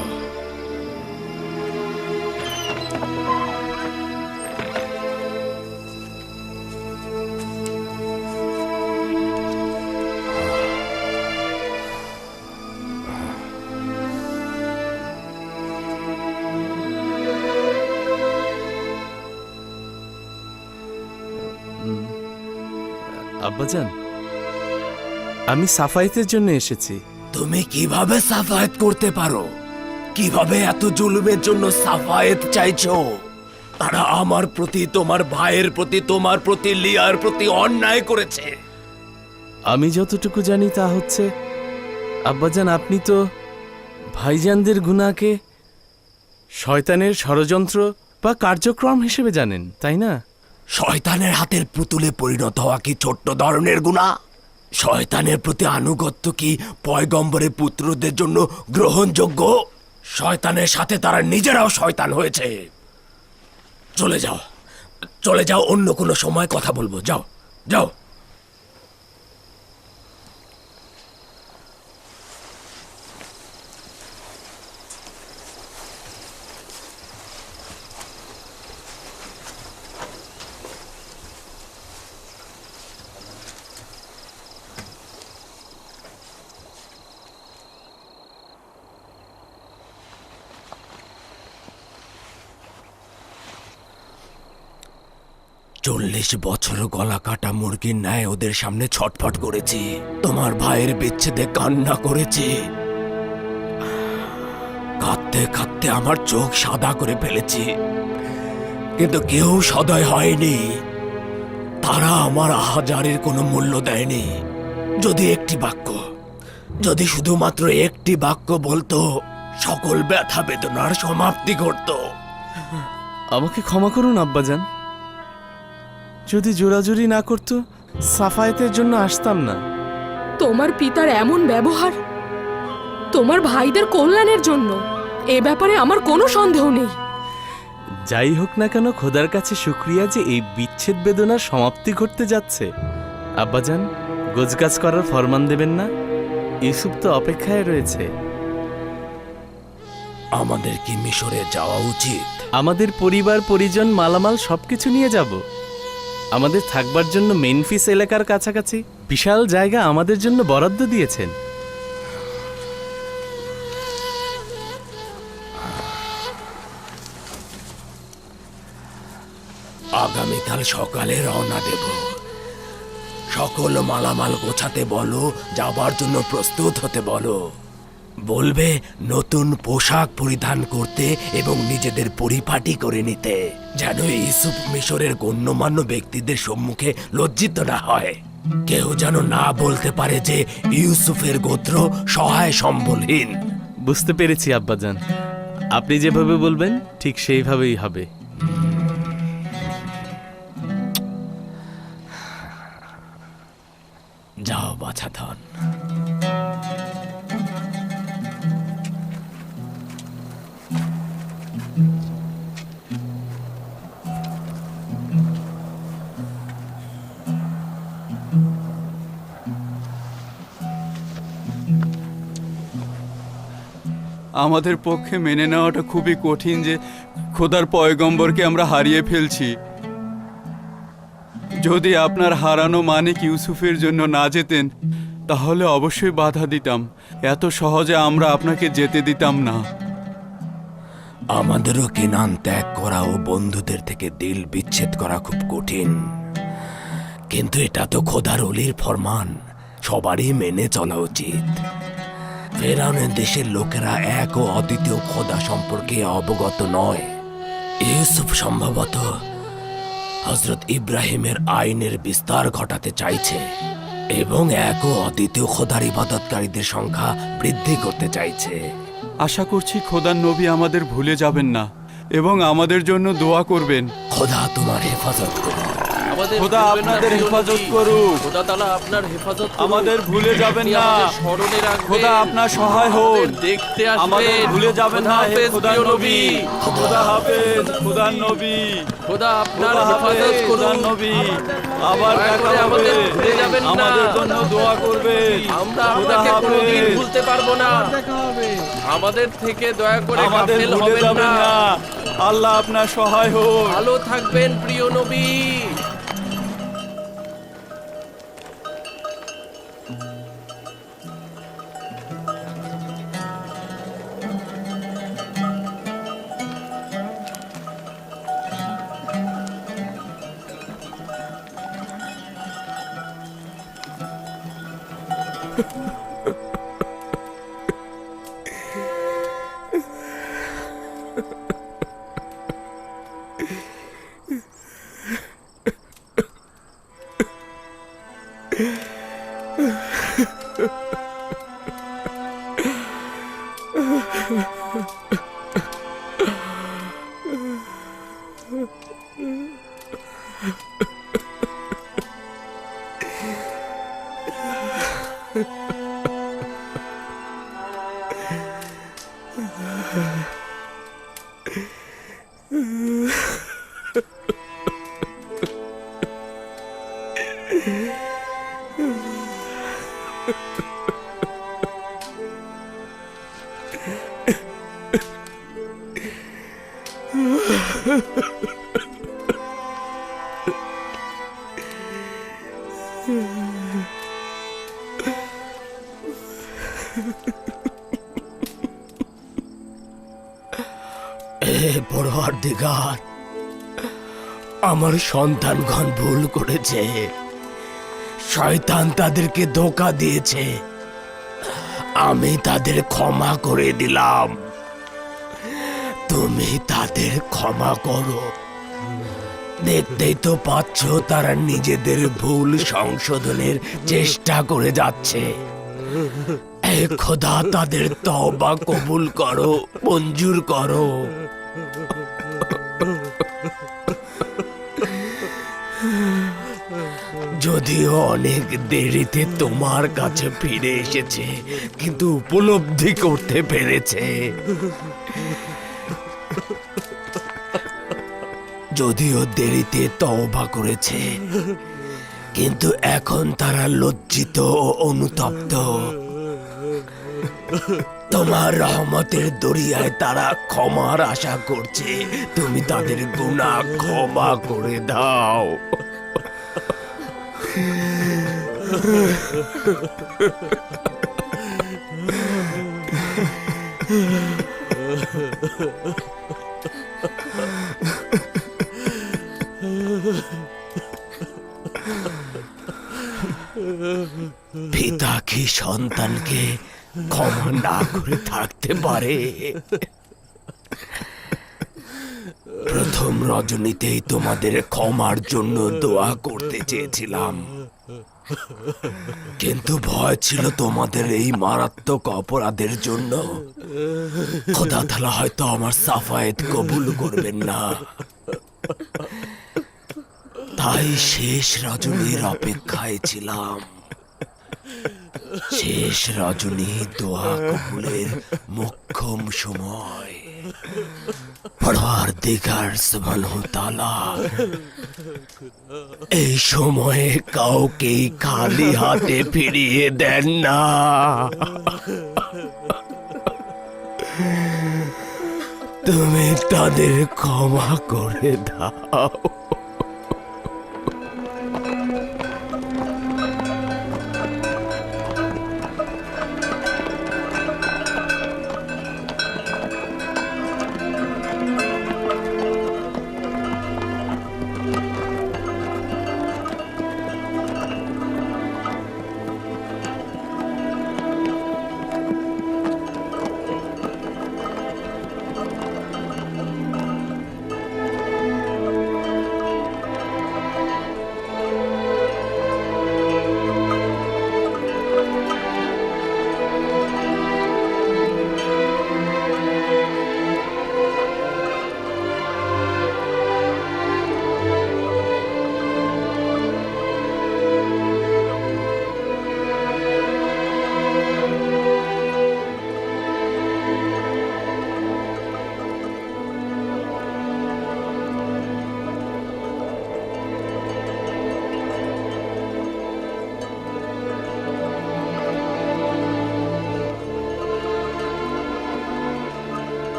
আব্বাজান, আমি সাফায়েতের জন্য এসেছি। তুমি কিভাবে সাফায়েত করতে পারো? কিভাবে এত জুলুমের জন্য সাফায়েত চাইছো? তারা আমার প্রতি, তোমার ভাইয়ের প্রতি, তোমার প্রতি, লিয়ার প্রতি অন্যায় করেছে। আমি যতটুকু জানি তা হচ্ছে, আব্বাজান, আপনি তো ভাইজানদের গুনাহকে শয়তানের ষড়যন্ত্র বা কার্যক্রম হিসেবে জানেন, তাই না? শয়তানের হাতের পুতুলে পরিণত হওয়া কি ছোট্ট ধরনের গুনাহ? শয়তানের প্রতি আনুগত্য কি পয়গম্বরের পুত্রদের জন্য গ্রহণযোগ্য? শয়তানের সাথে তারা নিজেরাও শয়তান হয়েছে। চলে যাও, চলে যাও, অন্য কোনো সময় কথা বলবো। যাও, যাও। চল্লিশ বছর গলা কাটা মুরগির ন্যায় ওদের সামনে ছটফট করেছি, তোমার ভাইয়ের বিচ্ছেদে কান্না করেছি, কাঁদতে কাঁদতে আমার চোখ সাদা করে ফেলেছি, কিন্তু কেউ সদয় হয়নি। তারা আমার আহাজারের কোনো মূল্য দেয়নি। যদি একটি বাক্য, যদি শুধুমাত্র একটি বাক্য বলতো, সকল ব্যথা বেদনার সমাপ্তি ঘটতো। আমাকে ক্ষমা করুন আব্বাজান, যদি জোরাজুরি না করতো সাফায়েতের জন্য আসতাম না। তোমার পিতার এমন ব্যবহার তোমার ভাইদের কল্যাণের জন্য, এ ব্যাপারে আমার কোনো সন্দেহ নেই। যাই হোক না কেন, খোদার কাছে শুকরিয়া যে এই বিচ্ছেদ বেদনার সমাপ্তি ঘটতে যাচ্ছে। আব্বাজান, গোছগাছ করার ফরমান দেবেন না? ইউসুফ তো অপেক্ষায় রয়েছে। আমাদের কি মিশরে যাওয়া উচিত? আমাদের পরিবার পরিজন মালামাল সবকিছু নিয়ে যাব। আমাদের থাকবার জন্য মেনফিস এলাকার কাছাকাছি বিশাল জায়গা আমাদের জন্য বরাদ্দ দিয়েছেন। আগামীকাল সকালে রওনা দেব। সকল মালামাল গোছাতে বলো, যাবার জন্য প্রস্তুত হতে বলো। বলবে নতুন পোশাক পরিধান করতে এবং নিজেদের পরিপাটি করে নিতে, যেন ইউসুফ মিশরের গণ্যমান্য ব্যক্তিদের সম্মুখে লজ্জিত না হয়। কেউ যেন না বলতে পারে যে ইউসুফের গোত্র সহায় সম্বলহীন। বুঝতে পেরেছি আব্বাজান, আপনি যেভাবে বলবেন ঠিক সেইভাবেই হবে। যাও বাছাধন। আমাদের পক্ষে মেনে নেওয়াটা খুবই কঠিন যে খোদার পয়গম্বরকে আমরা হারিয়ে ফেলছি। যদি আপনার হারানো মানিক ইউসুফের জন্য না যেতেন তাহলে অবশ্যই বাধা দিতাম। এত সহজে আমরা আপনাকে যেতে দিতাম না। আমাদেরও কেনান ত্যাগ করা ও বন্ধুদের থেকে দিল বিচ্ছেদ করা খুব কঠিন, কিন্তু এটা তো খোদার অলির ফরমান, সবারই মেনে চলা উচিত। ফেরাউনের দেশের লোকেরা এক ও অদ্বিতীয় খোদা সম্পর্কে অবগত নয়। ইউসুফ সম্ভবত হযরত ইব্রাহিমের আইনের বিস্তার ঘটাতে চাইছে এবং এক ও অদ্বিতীয় খোদার ইবাদতকারীদের সংখ্যা বৃদ্ধি করতে চাইছে। আশা করছি খোদার নবী আমাদের ভুলে যাবেন না এবং আমাদের জন্য দোয়া করবেন। খোদা তোমার হেফাজত করুন। খোদা আপনাদের হেফাজত করুক। খোদা তাআলা আপনার হেফাজত করুন। আমাদের ভুলে যাবেন না। স্মরণে রাখবেন। খোদা আপনার সহায় হন। দেখতে আসবেন। আমাদের ভুলে যাবেন না হে খোদার নবী। খোদা হাফেজ খোদার নবী। খোদা আপনার হেফাজত করুন। খোদার নবী আবার দেখা হবে। আমাদের ভুলে যাবেন না। আমাদের জন্য দোয়া করবেন। আমরা আপনাকে কোনোদিন ভুলতে পারবো না। আমাদের থেকে দয়া করে আমাদের গাফেল ভুলে হবেন যাবেন না। না। আল্লাহ আপনার সহায় হোক। ভালো থাকবেন প্রিয় নবী। পরওয়ারদিগার, আমার সন্তানগণ ভুল করেছে। শয়তান তাদেরকে ধোঁকা দিয়েছে, আমি তাদের ক্ষমা করে দিলাম। তুমি তাদের ক্ষমা করো। দেখতেই তো পাচ্ছ তারা নিজেদের ভুল সংশোধনের চেষ্টা করে যাচ্ছে। এ খোদা, তাদের তওবা কবুল করো, মঞ্জুর করো। যদিও অনেক দেরিতে তোমার কাছে ফিরে এসেছে, কিন্তু উপলব্ধি করতে পেরেছে। যদিও দেরিতে তওবা করেছে, কিন্তু এখন তারা লজ্জিত ও অনুতপ্ত। তোমার রহমতের দরিয়ায় তারা ক্ষমার আশা করছে। তুমি তাদের গুনাহ ক্ষমা করে দাও। পিতা কি সন্তানকে ক্ষমা না করে থাকতে পারে? প্রথম রজনীতেই তোমাদের ক্ষমার জন্য দোয়া করতে চেয়েছিলাম, কিন্তু ভয় ছিল তোমাদের এই মারাত্মক অপরাধের জন্য খোদা তাআলা হয়তো আমার সাফায়েত কবুল করবেন না। তাই শেষ রজনীর অপেক্ষায় ছিলাম। শেষ রজনী দোয়া কবুলের মোক্ষম সময়। পরওয়ারদিগার সুবহানাহু তাআলা এই সময়ে কাউকে খালি হাতে ফিরিয়ে দেন না। তুমি তাদের ক্ষমা করে দাও।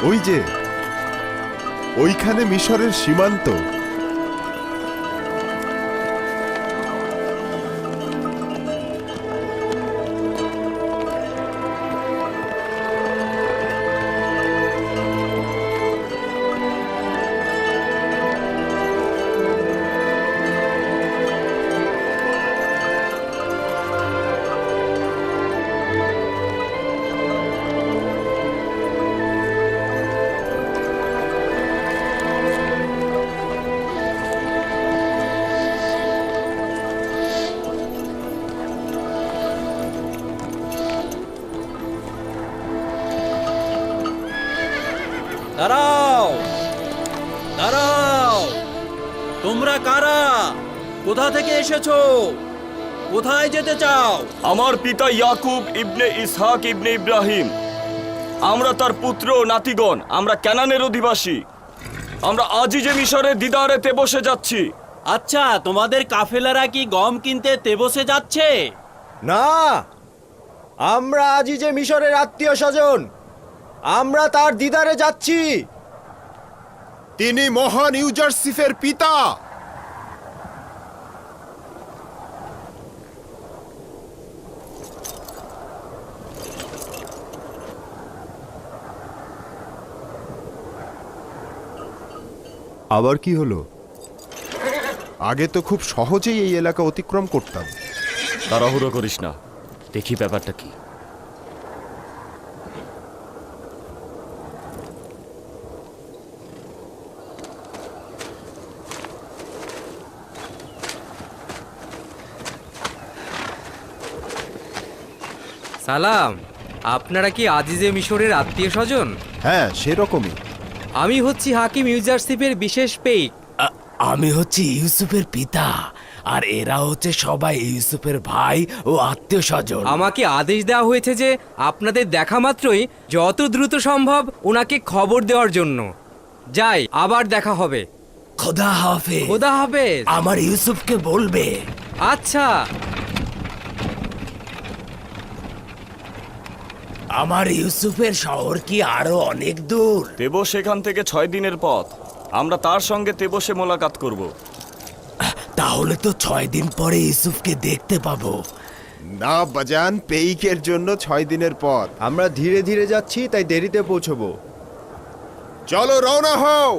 ওই যে ওইখানে মিশরের সীমান্ত। দাঁড়াও, দাঁড়াও, তোমরা কারা? কোথা থেকে এসেছো? কোথায় যেতে চাও? আমার পিতা ইয়াকুব ইবনে ইসহাক ইবনে ইব্রাহিম, আমরা তার পুত্র ও নাতিগণ, আমরা ক্যানানের অধিবাসী। আমরা আজই যে মিশরের দিদারেতে বসে যাচ্ছি। আচ্ছা, তোমাদের কাফেলারা কি গম কিনতে তেবসে যাচ্ছে? না, আমরা আজই যে মিশরের আত্মীয় স্বজন, আমরা তার দিদারে যাচ্ছি। তিনি মহান ইউজারসিফের পিতা। আবার কি হলো? আগে তো খুব সহজেই এই এলাকা অতিক্রম করতাম। তাড়াহুড়ো করিস না, দেখি ব্যাপারটা কি। সালাম, আপনারা কি আজিজে মিশরের আত্মীয় স্বজন? হ্যাঁ, সেরকমই। আমি হচ্ছি হাকিম ইউজারসিফের বিশেষ পেইক। আমি হচ্ছি ইউসুফের পিতা, আর এরা হচ্ছে সবাই ইউসুফের ভাই ও আত্মীয় স্বজন। আমাকে আদেশ দেওয়া হয়েছে যে আপনাদের দেখা মাত্রই যত দ্রুত সম্ভব ওনাকে খবর দেওয়ার জন্য। যাই, আবার দেখা হবে। খোদা হাফেজ। খোদা হাফেজ। আমার ইউসুফকে বলবে। আচ্ছা। আমার ইউসুফের শহর কি আরো অনেক দূর? তেবস এখান থেকে 6 দিনের পথ। আমরা তার সঙ্গে তেবসে মোলাকাত করব। তাহলে তো 6 দিন পরে ইউসুফকে দেখতে পাবো। না বাজান, পেইকের জন্য 6 দিনের পথ। আমরা ধীরে ধীরে যাচ্ছি, তাই দেরিতে পৌঁছবো। চলো, রওনা হও।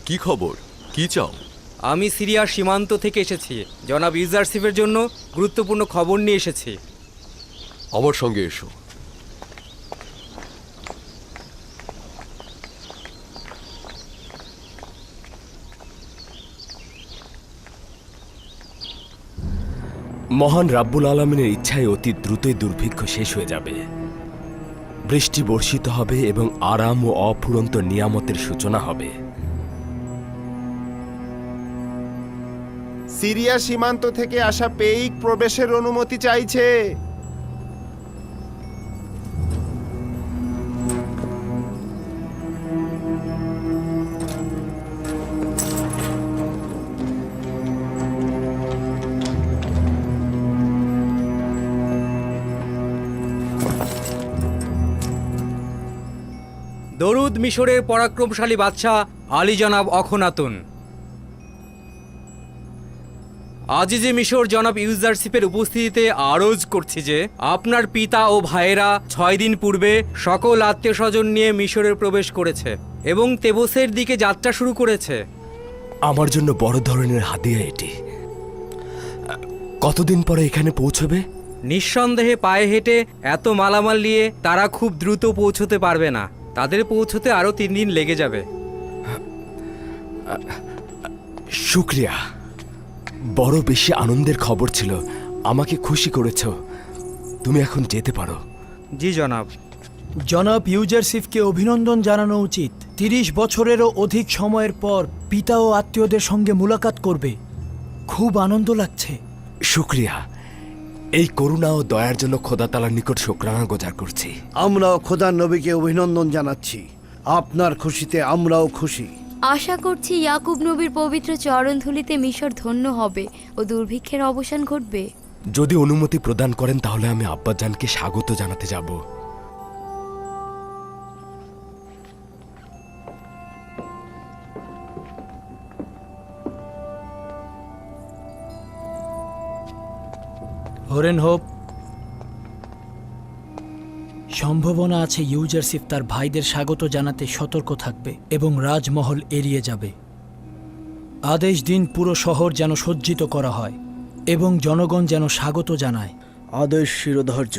কি খবর? কি চাও? আমি সিরিয়ার সীমান্ত থেকে এসেছি। জনাব ইউজারশিপের জন্য গুরুত্বপূর্ণ খবর নিয়ে এসেছি। আমার সঙ্গে এসো। মহান রাব্বুল আলমিনের ইচ্ছায় অতি দ্রুতই দুর্ভিক্ষ শেষ হয়ে যাবে। বৃষ্টি বর্ষিত হবে এবং আরাম ও অফুরন্ত নিয়ামতের সূচনা হবে। সিরিয়া সীমান্ত থেকে আসা পেইক প্রবেশের অনুমতি চাইছে। দরুদ মিশরের পরাক্রমশালী বাদশাহ আলী জনাব অখনাতুন। আজিজে মিশর জনাব ইউজারশিপের উপস্থিতিতে আরজ করছি যে আপনার পিতা ও ভাইয়েরা 6 দিন পূর্বে সকল আত্মীয় স্বজন নিয়ে মিশরে প্রবেশ করেছে এবং তেবসের দিকে যাত্রা শুরু করেছে। আমার জন্য বড় ধরনের হাদিয়া এটি। কতদিন পরে এখানে পৌঁছবে? নিঃসন্দেহে পায়ে হেঁটে এত মালামাল নিয়ে তারা খুব দ্রুত পৌঁছতে পারবে না। তাদের পৌঁছতে আরও 3 দিন লেগে যাবে। শুক্রিয়া, বড় বেশি আনন্দের খবর ছিল। আমাকে খুশি করেছ। তুমি এখন যেতে পারো। জি জনাব। জনাব ইউজারশিপকে অভিনন্দন জানানো উচিত। 30 বছরেরও অধিক সময়ের পর পিতা ও আত্মীয়দের সঙ্গে মুলাকাত করবে। খুব আনন্দ লাগছে। শুক্রিয়া। এই করুণা ও দয়ার জন্য খোদা তাআলার নিকট শুকরানা গুজার করছি। আমরাও খোদার নবীকে অভিনন্দন জানাচ্ছি। আপনার খুশিতে আমরাও খুশি। আশা করছি ইয়াকুব নবীর পবিত্র চরণধুলিতে মিশর ধন্য হবে ও দুর্ভিক্ষের অবসান ঘটবে। যদি অনুমতি প্রদান করেন তাহলে আমি আব্বাজানকে স্বাগত জানাতে যাব। হরেন হোপ, সম্ভাবনা আছে ইউজারশিপ তার ভাইদের স্বাগত জানাতে সতর্ক থাকবে এবং রাজমহল এড়িয়ে যাবে। আদেশ দিন পুরো শহর যেন সজ্জিত করা হয় এবং জনগণ যেন স্বাগত জানায়। আদেশ শিরোধার্য।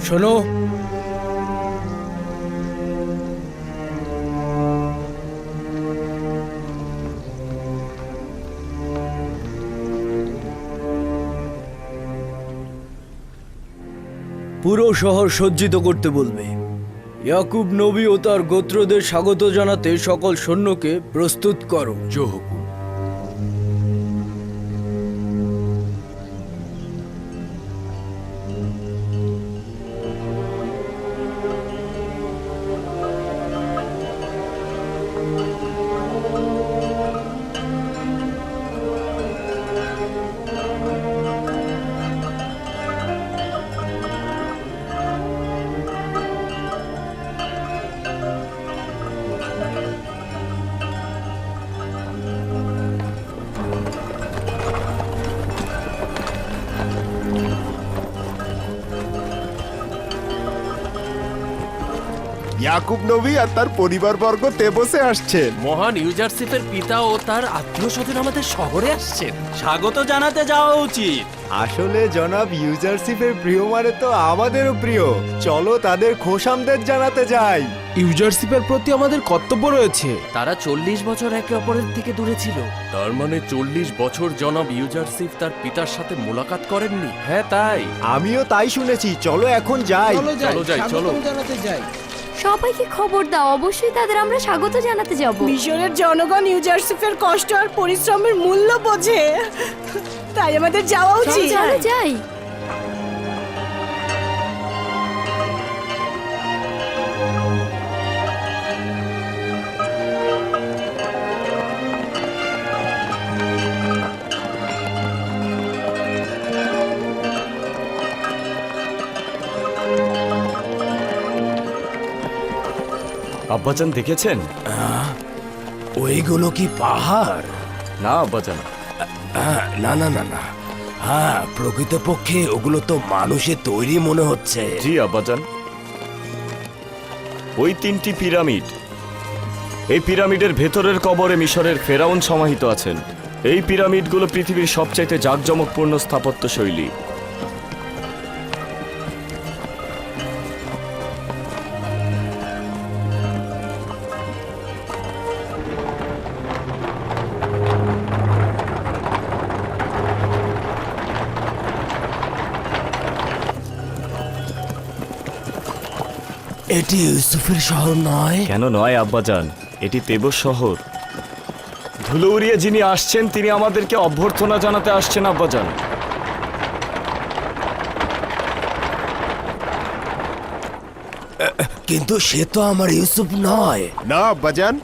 শোনো, পুরো শহর সজ্জিত করতে বলবে। ইয়াকুব নবী ও তার গোত্রদের স্বাগত জানাতে সকল সৈন্যকে প্রস্তুত করো। হুকুম। ইয়াকুব নবী আর তার পরিবারবর্গ তেবসে আসছেন। মহান ইউজারশিপের পিতা ও তার আত্মীয় স্বজন আমাদের শহরে আসছেন। স্বাগত জানাতে যাওয়া উচিত। আসলে জনাব ইউজারশিপের প্রিয় মানে তো আমাদেরও প্রিয়। চলো তাদের খোশামদের জানাতে যাই। ইউজারশিপের প্রতি আমাদের কর্তব্য রয়েছে। তারা 40 বছর একে অপরের থেকে দূরে ছিল। তার মানে 40 বছর জনাব ইউজারশিপ তার পিতার সাথে মোলাকাত করেননি। হ্যাঁ তাই, আমিও তাই শুনেছি। চলো এখন যাই। চলো যাই, চলো। জানাতে যাই। সবাইকে খবর দাও, অবশ্যই তাদের আমরা স্বাগত জানাতে যাব। মিশরের জনগণ ইউজারশিপের কষ্ট আর পরিশ্রমের মূল্য বোঝে, তাই আমাদের যাওয়া উচিত। চলো যাই। আব্বাজান দেখেছেন? ওইগুলো কি পাহাড়? না আব্বাজান। না না না না, হ্যাঁ প্রকৃতপক্ষে ওগুলো তো মানুষের তৈরি মনে হচ্ছে। জি আব্বাজান, ওই 3টি পিরামিড, এই পিরামিডের ভেতরের কবরে মিশরের ফেরাউন সমাহিত আছেন। এই পিরামিডগুলো পৃথিবীর সবচাইতে জাঁকজমকপূর্ণ স্থাপত্য শৈলী। এটি ইউসুফের শহর নয়? কেন নয় আব্বাজান, এটি তেবস শহর। ধুলো উড়িয়ে যিনি আসছেন তিনি আমাদেরকে অভ্যর্থনা জানাতে আসছেন আব্বাজান। কিন্তু সে তো আমার ইউসুফ নয়। না আব্বাজান,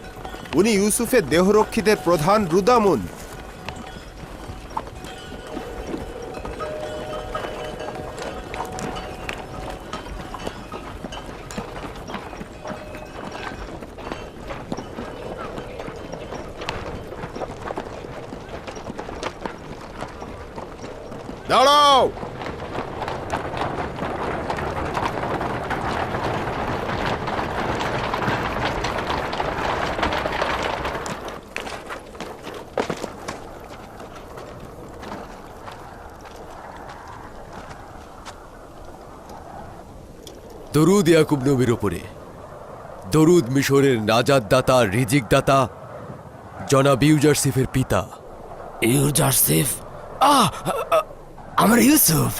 উনি ইউসুফের দেহরক্ষীদের প্রধান রুদামুন। দাঁড়াও! দরুদ ইয়াকুব নবীর ওপরে, দরুদ মিশরের নাজাত দাতা, রিজিক দাতা, জনাব ইউজারসিফের পিতা। ইউজারসিফ? আমার ইউসুফ,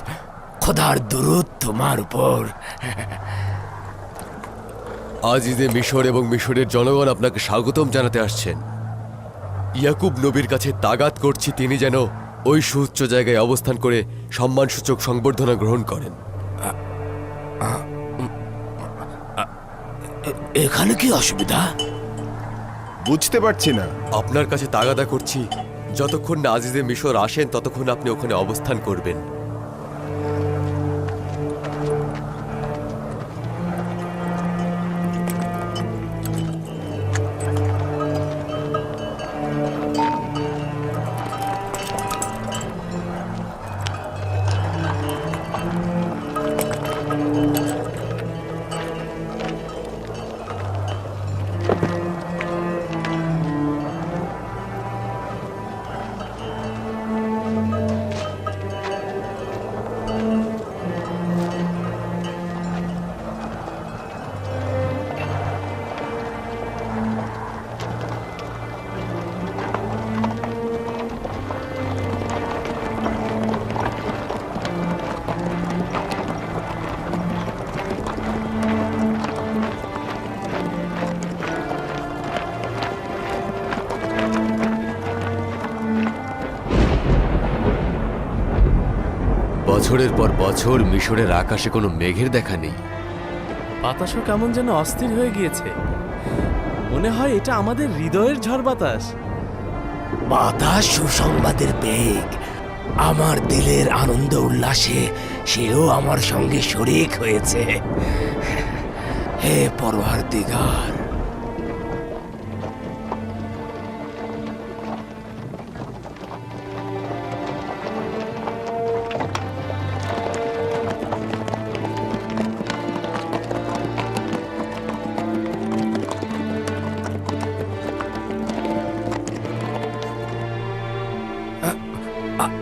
খোদার দরুদ তোমার উপর। আজিজে মিশর এবং মিশরের জনগণ আপনাকে স্বাগতম জানাতে আসছেন। ইয়াকুব নবীর কাছে তাগাত করছি তিনি যেন ওই সুউচ্চ জায়গায় অবস্থান করে সম্মানসূচক সংবর্ধনা গ্রহণ করেন। এখানে কি অসুবিধা? বুঝতে পারছি না। আপনার কাছে তাগাদা করছি, যতক্ষণ না আজিজে মিশর আসেন ততক্ষণ আপনি ওখানে অবস্থান করবেন। বছরের পর বছর মিশরের আকাশে কোনো মেঘের দেখা নেই। বাতাসও কেমন যেন অস্থির হয়ে গিয়েছে। মনে হয় এটা আমাদের হৃদয়ের ঝড় বাতাস। বাতাস সুসংবাদের বেগ। আমার দিলের আনন্দ উল্লাসে সেও আমার সঙ্গে শরিক হয়েছে। হে পরওয়ারদিগার,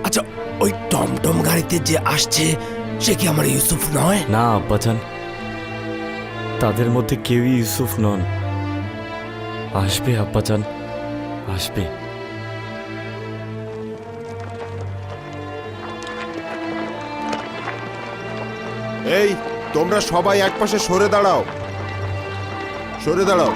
আচ্ছা ওই টমটম গাড়িতে যে আসছে সে কি আমার ইউসুফ নয়? না আব্বাজান, তাদের মধ্যে কেউই ইউসুফ নন। আসবে আব্বাজান, আসবে। এই, তোমরা সবাই একপাশে সরে দাঁড়াও, সরে দাঁড়াও।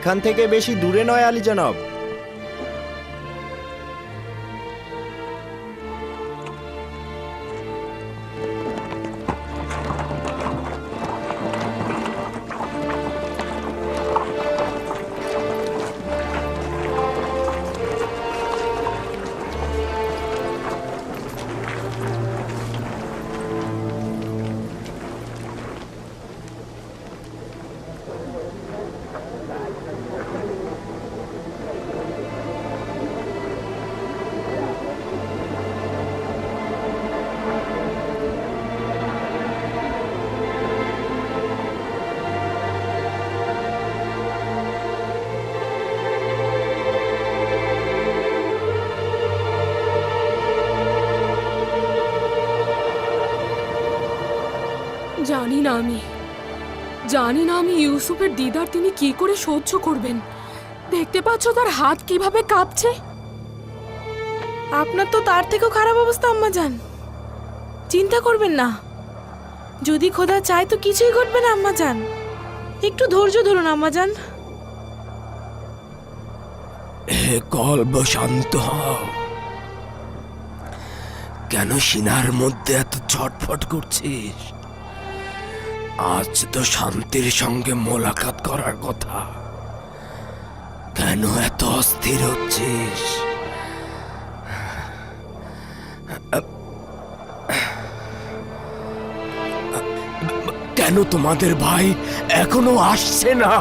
এখান থেকে বেশি দূরে নয় আলী জনাব। জানি না আমি ইউসুফের দিদার তিনি কি করে সহ্য করবেন। দেখতে পাচ্ছ তার হাত কিভাবে কাঁপছে। আপনার তো তার থেকেও খারাপ অবস্থা আম্মাজান। চিন্তা করবেন না, যদি খোদা চায় তো কিছুই ঘটবে না আম্মাজান। একটু ধৈর্য ধরুন আম্মাজান। হে কলব শান্ত হও। কেন সিনার মধ্যে এত ছটফট করছিস? আজ তো শান্তির সঙ্গে মোলাকাত করার কথা, কেন এত অস্থির হচ্ছিস? কেন তোমাদের ভাই এখনো আসছে না?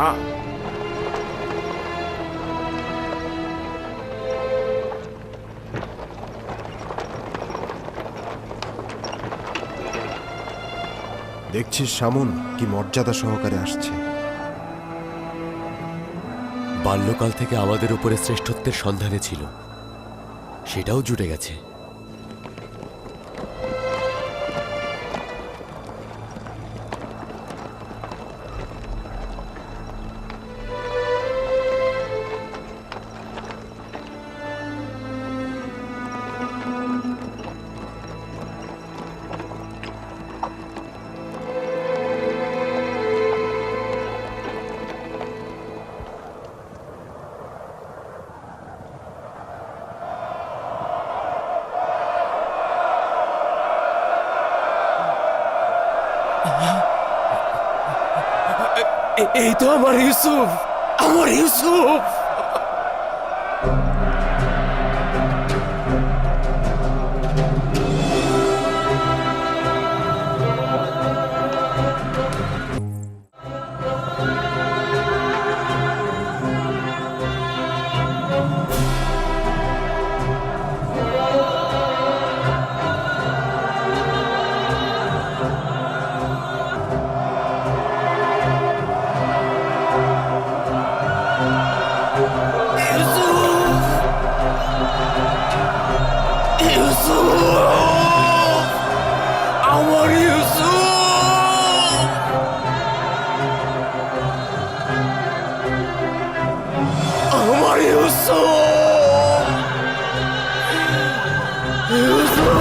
দেখছিস সামুন কি মর্যাদা সহকারে আসছে। বাল্যকাল থেকে আমাদের উপরে শ্রেষ্ঠত্বের সন্ধানে ছিল, সেটাও জুটে গেছে। এই তো আমার ইউসুফ, আমার ইউসুফ। আমার ইউসুফ, আমার ইউসুফ, ইউসুফ।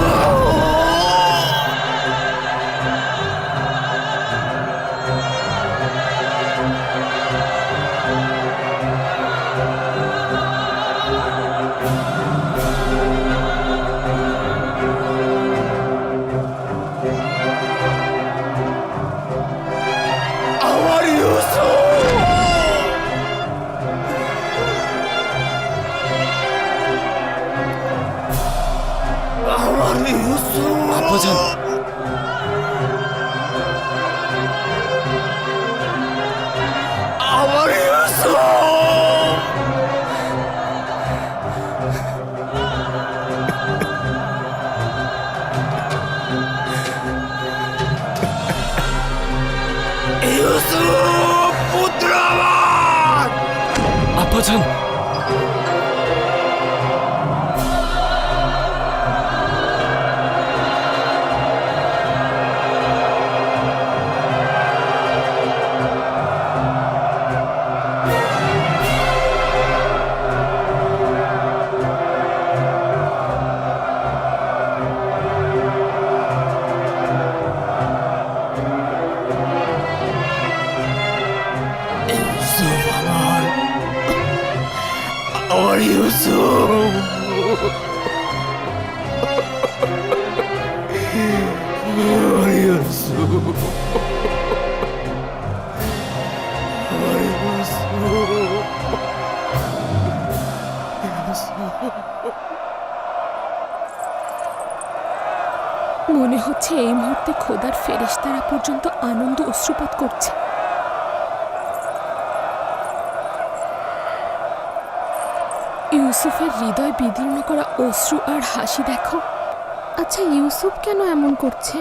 আমার ইউসুফ, আমার ইউসুফ। আব্বাজান, আমার ইউসুফ, ইউসুফ পুত্র আমার। আব্বাজান, ইউসুফ আমার। মনে হচ্ছে এই মুহূর্তে খোদার ফেরেশতারা পর্যন্ত আনন্দ অশ্রুপাত করছে। ইউসুফের হৃদয় বিদীর্ণ করা অশ্রু আর হাসি দেখো। আচ্ছা, ইউসুফ কেন এমন করছে?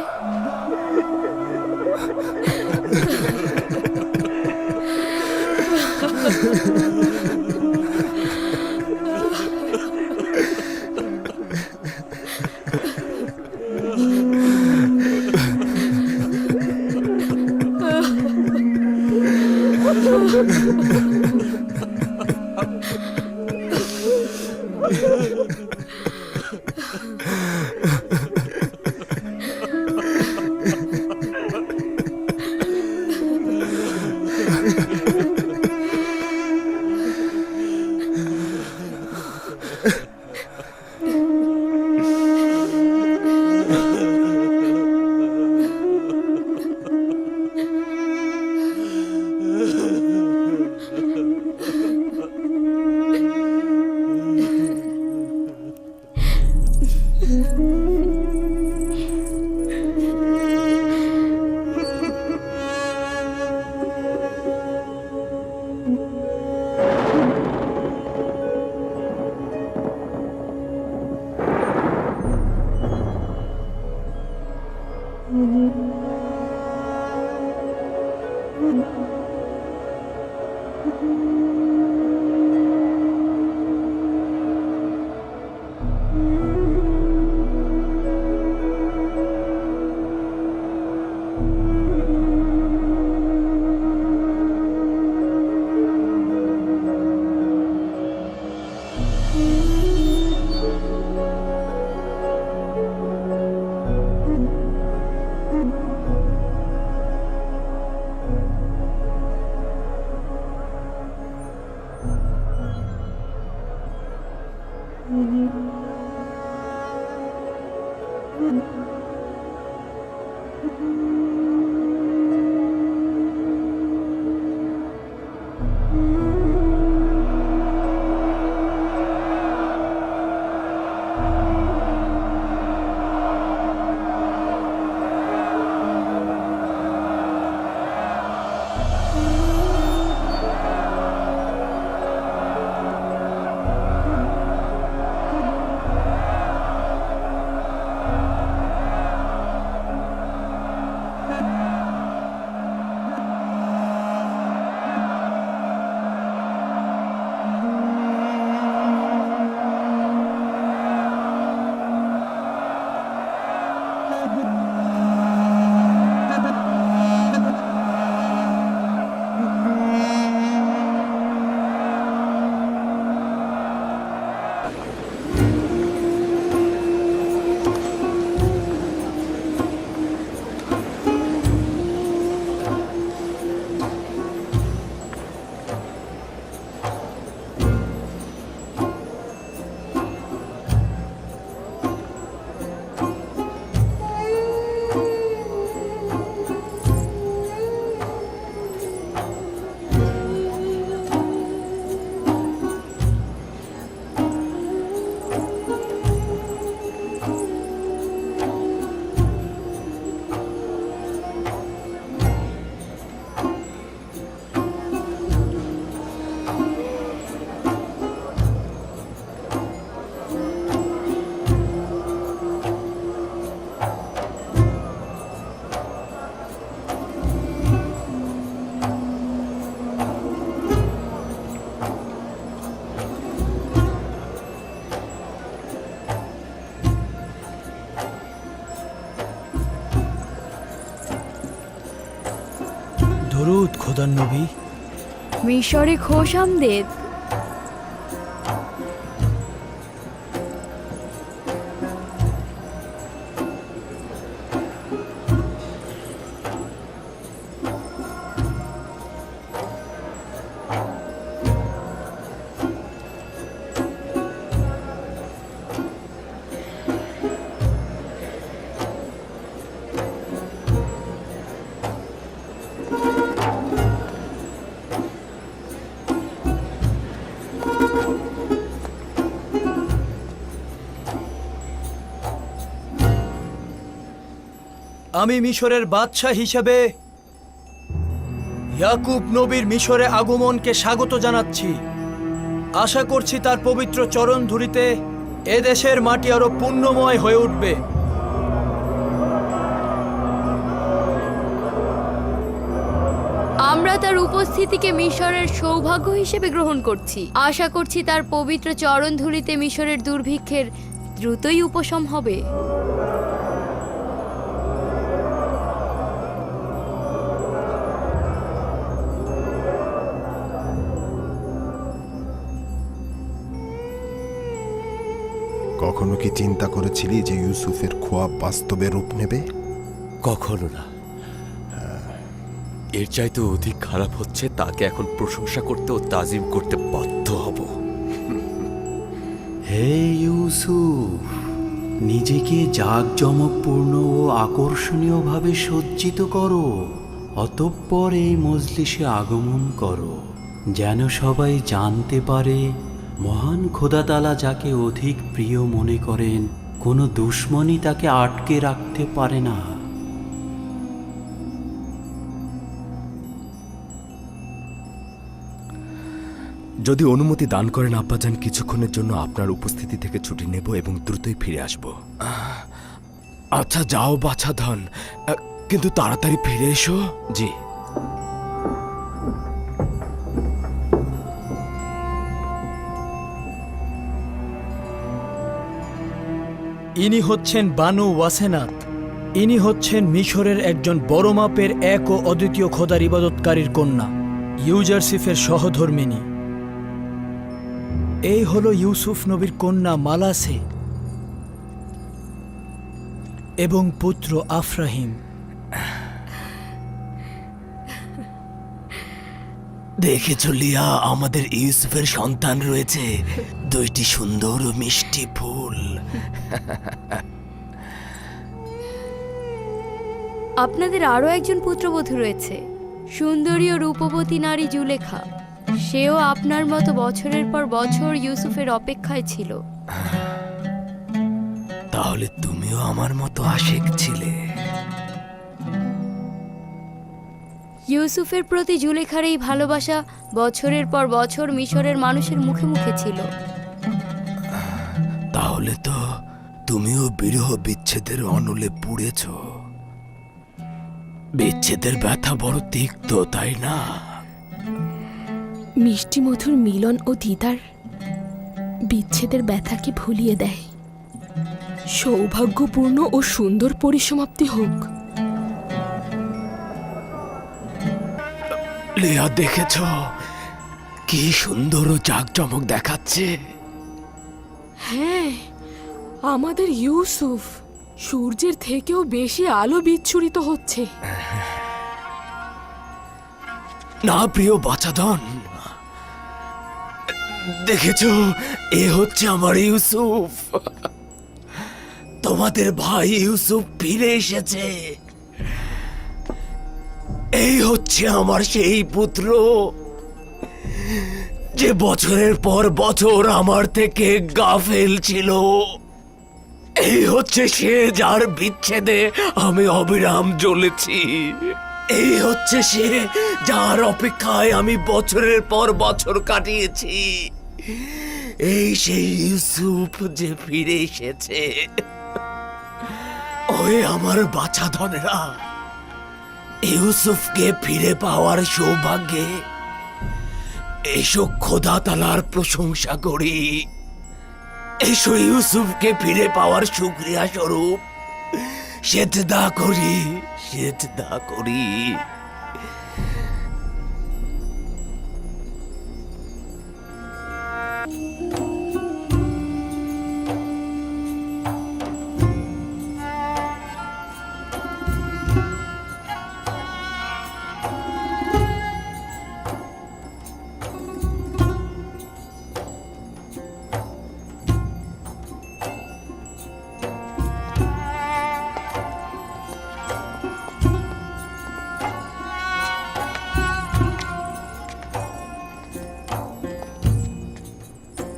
দরুদ খোদার নবী। মিশরে খোশামদেদ। আমি মিশরের বাদশাহ হিসেবে ইয়াকুব নবীর মিশরে আগমনকে স্বাগত জানাচ্ছি। আশা করছি তার পবিত্র চরণ ধুলিতে এদেশের মাটি আরো পুণ্যময় হয়ে উঠবে। আমরা তার উপস্থিতিকে মিশরের সৌভাগ্য হিসেবে গ্রহণ করছি। আশা করছি তার পবিত্র চরণ ধুলিতে মিশরের দুর্ভিক্ষের দ্রুতই উপশম হবে। কখনো কি চিন্তা করেছিলি যে ইউসুফের খোয়াব বাস্তবে রূপ নেবে? কখনো না। এর চাইতে অধিক খারাপ হচ্ছে, তাকে এখন প্রশংসা করতে ও তাজিম করতে বাধ্য হব। হে ইউসুফ, নিজেকে জাঁকজমকপূর্ণ ও আকর্ষণীয়ভাবে সজ্জিত করো, অতঃপর এই মজলিসে আগমন করো, যেন সবাই জানতে পারে মহান খোদাতালা যাকে অধিক প্রিয় মনে করেন, কোনো দুশ্মনই তাকে আটকে রাখতে পারে না। যদি অনুমতি দান করেন আব্বাজান, কিছুক্ষণের জন্য আপনার উপস্থিতি থেকে ছুটি নেব এবং দ্রুতই ফিরে আসব। আচ্ছা যাও বাছাধন, কিন্তু তাড়াতাড়ি ফিরে এসো। জি। ইনি হচ্ছেন বানু ওয়াসেনাত। ইনি হচ্ছেন মিশরের একজন বড় মাপের এক ও অদ্বিতীয় খোদার ইবাদতকারীর কন্যা, ইউজারসিফের সহধর্মিনী। এই হলো ইউসুফ নবীর কন্যা মালাসে এবং পুত্র আফরাহিম। দেখেছো লিয়া, আমাদের ইউসুফের সন্তান রয়েছে, দুইটি সুন্দর ও মিষ্টি ফুল। আপনাদের আরও একজন পুত্রবধূ রয়েছে, সুন্দরী ও রূপবতী নারী জুলেখা। সেও আপনার মতো বছরের পর বছর ইউসুফের অপেক্ষায় ছিল। তাহলে তুমিও আমার মতো আশিক ছিলে। ইউসুফের প্রতি জুলেখার এই ভালোবাসা বছরের পর বছর মিশরের মানুষের মুখে মুখে ছিল। তাহলে তো তুমিও বিরহ বিচ্ছেদের অনলে পুড়েছ। বিচ্ছেদের ব্যথা বড় তিক্ত, তাই না? মিষ্টি মধুর মিলন ও দিদার বিচ্ছেদের ব্যথাকে ভুলিয়ে দেয়। সৌভাগ্যপূর্ণ ও সুন্দর পরিসমাপ্তি হোক। লিয়া, দেখেছ কি সুন্দর ও জাঁকজমক দেখাচ্ছে? হ্যাঁ, আমাদের ইউসুফ সূর্যের থেকেও বেশি আলো বিচ্ছুরিত হচ্ছে। না প্রিয় বাছাধন, দেখেছ, এ হচ্ছে আমার ইউসুফ। তোমাদের ভাই ইউসুফ ফিরে এসেছে। এই হচ্ছে আমার সেই পুত্র, যে বছরের পর বছর আমার থেকে গাফেল ছিল। এই হচ্ছে সে, যার বিচ্ছেদে আমি অবিরাম জ্বলেছি। এই হচ্ছে সে, যার অপেক্ষায় আমি বছরের পর বছর কাটিয়েছি। এই সেই ইউসুফ যে ফিরে এসেছে। ওই আমার বাছাধনেরা, ইউসুফকে ফিরে পাওয়ার সৌভাগ্যে এসো খোদা তাআলার প্রশংসা করি। এসো ইউসুফকে ফিরে পাওয়ার শুকরিয়া স্বরূপ সেজদা করি, সেজদা করি।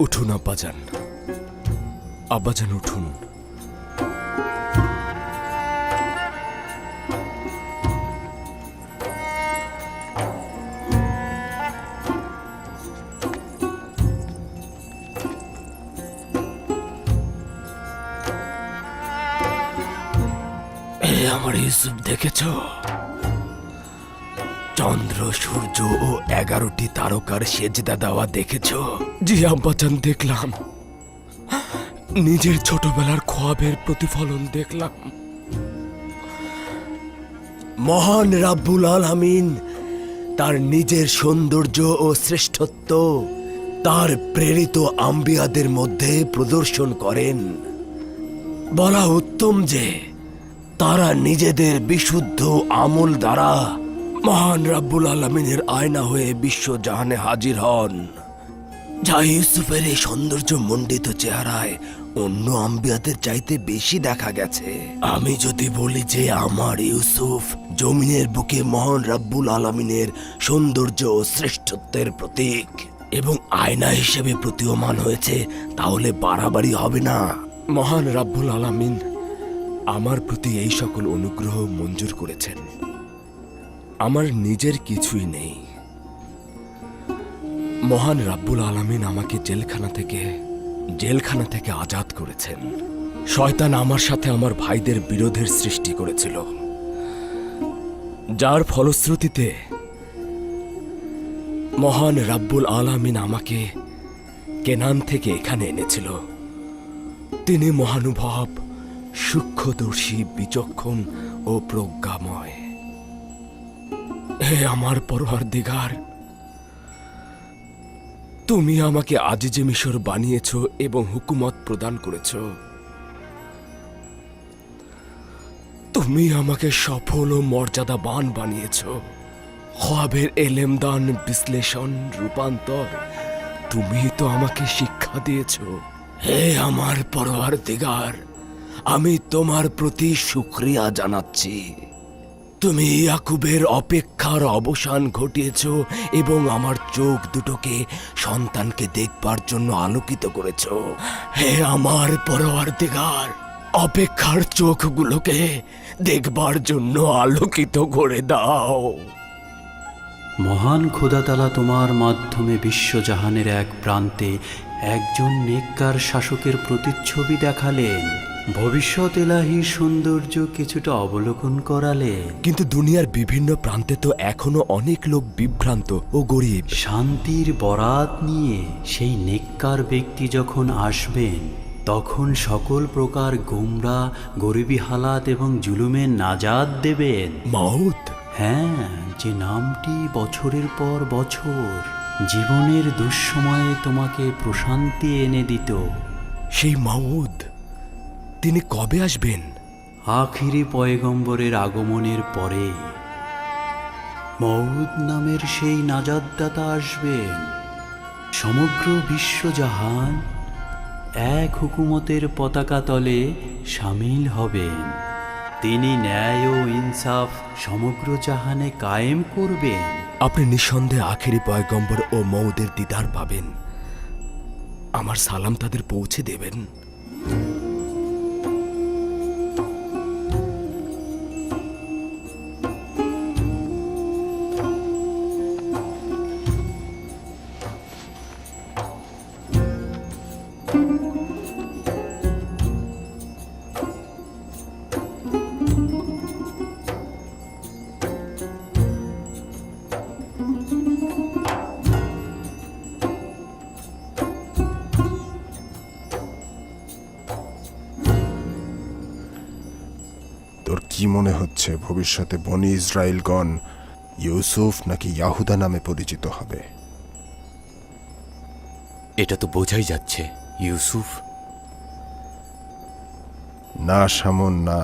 উঠুন আব্বাজান, আব্বাজান উঠুন। আমার ইউসুফ দেখেছ? চন্দ্র, সূর্য ও 11টি তারকার সেজদা দেওয়া দেখেছ? জি আব্বাজান, দেখলাম। নিজের ছোটবেলার খোয়াবের প্রতিফলন দেখলাম। মহান রাব্বুল আলামিন তার নিজের সৌন্দর্য ও শ্রেষ্ঠত্ব তার প্রেরিত আম্বিয়াদের মধ্যে প্রদর্শন করেন। বলা উত্তম যে তারা নিজেদের বিশুদ্ধ আমল দ্বারা মহান রাব্বুল আলামিনের আয়না হয়ে বিশ্বজাহানে হাজির হন, যা ইউসুফের এই সৌন্দর্য মণ্ডিত চেহারায় অন্য আম্বিয়াদের চাইতে বেশি দেখা গেছে। আমি যদি বলি যে আমার ইউসুফ জমিনের বুকে মহান রাব্বুল আলামিনের সৌন্দর্য ও শ্রেষ্ঠত্বের প্রতীক এবং আয়না হিসেবে প্রতীয়মান হয়েছে, তাহলে বাড়াবাড়ি হবে না। মহান রাব্বুল আলামিন আমার প্রতি এই সকল অনুগ্রহ মঞ্জুর করেছেন। আমার নিজের কিছুই নেই। মহান রাব্বুল আলামিন আমাকে জেলখানা থেকে আজাদ করেছেন। শয়তান আমার সাথে আমার ভাইদের বিরোধের সৃষ্টি করেছিল, যার ফলশ্রুতিতে মহান রাব্বুল আলামিন আমাকে কেনান থেকে এখানে এনেছিল। তিনি মহানুভব, সূক্ষ্মদর্শী, বিচক্ষণ ও প্রজ্ঞাময়। হে আমার পরওয়ারদিগার, তুমি আমাকে আজিজে মিশর বানিয়েছ এবং হুকুমত প্রদান করেছ। তুমি আমাকে সফল ও মর্যাদাবান বানিয়েছ। খোয়াবের এলেমদান, বিশ্লেষণ, রূপান্তর তুমি তো আমাকে শিক্ষা দিয়েছ। হে আমার পরওয়ারদিগার, আমি তোমার প্রতি শুকরিয়া জানাচ্ছি। তুমি ইয়াকুবের অপেক্ষার অবসান ঘটিয়েছ এবং আমার চোখ দুটোকে সন্তানকে দেখবার জন্য আলোকিত করেছ। হে আমার পরওয়ারদিগার, অপেক্ষার চোখগুলোকে দেখবার জন্য আলোকিত করে দাও। মহান খোদাতালা তোমার মাধ্যমে বিশ্বজাহানের এক প্রান্তে একজন নেককার শাসকের প্রতিচ্ছবি দেখালেন, ভবিষ্যৎ এলাহির সৌন্দর্য কিছুটা অবলোকন করালেন। কিন্তু দুনিয়ার বিভিন্ন প্রান্তে তো এখনো অনেক লোক বিভ্রান্ত ও গরিব। শান্তির বরাত নিয়ে সেই নেককার ব্যক্তি যখন আসবেন, তখন সকল প্রকার গোমরা, গরিবি হালাত এবং জুলুমের নাজাত দেবেন। মাউত? হ্যাঁ, যে নামটি বছরের পর বছর জীবনের দুঃসময়ে তোমাকে প্রশান্তি এনে দিত। সেই মাউদ, তিনি কবে আসবেন? আখিরি পয়গম্বরের আগমনের পরে মউদ নামের সেই নাজাতদাতা আসবেন। সমগ্র বিশ্বজাহান এক হুকুমতের পতাকা তলে সামিল হবেন। তিনি ন্যায় ও ইনসাফ সমগ্র জাহানে কায়েম করবেন। আপনি নিঃসন্দেহে আখেরি পয়গম্বর ও মউদের দিদার পাবেন। আমার সালাম তাদের পৌঁছে দেবেন। তোর কি মনে হচ্ছে ভবিষ্যতে বনি ইসরায়েলগণ ইউসুফ নাকি ইয়াহুদা নামে পরিচিত হবে? এটা তো বোঝাই যাচ্ছে ইউসুফ। না শামুন, না।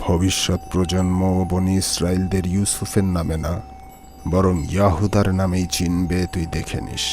ভবিষ্যৎ প্রজন্ম বনি ইসরায়েলদের ইউসুফের নামে না, বরং ইয়াহুদার নামেই চিনবে। তুই দেখে নিস।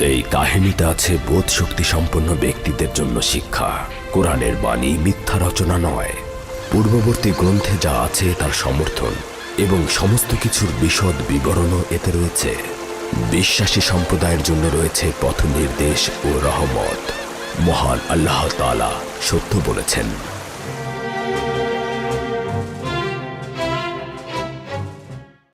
এই কাহিনীতে আছে বোধ শক্তি সম্পন্ন ব্যক্তিদের জন্য শিক্ষা। কোরআনের বাণী মিথ্যা রচনা নয়, পূর্ববর্তী গ্রন্থে যা আছে তার সমর্থন এবং সমস্ত কিছুর বিশদ বিবরণও এতে রয়েছে। বিশ্বাসী সম্প্রদায়ের জন্য রয়েছে পথ নির্দেশ ও রহমত। মহান আল্লাহ তাআলা সত্য বলেছেন।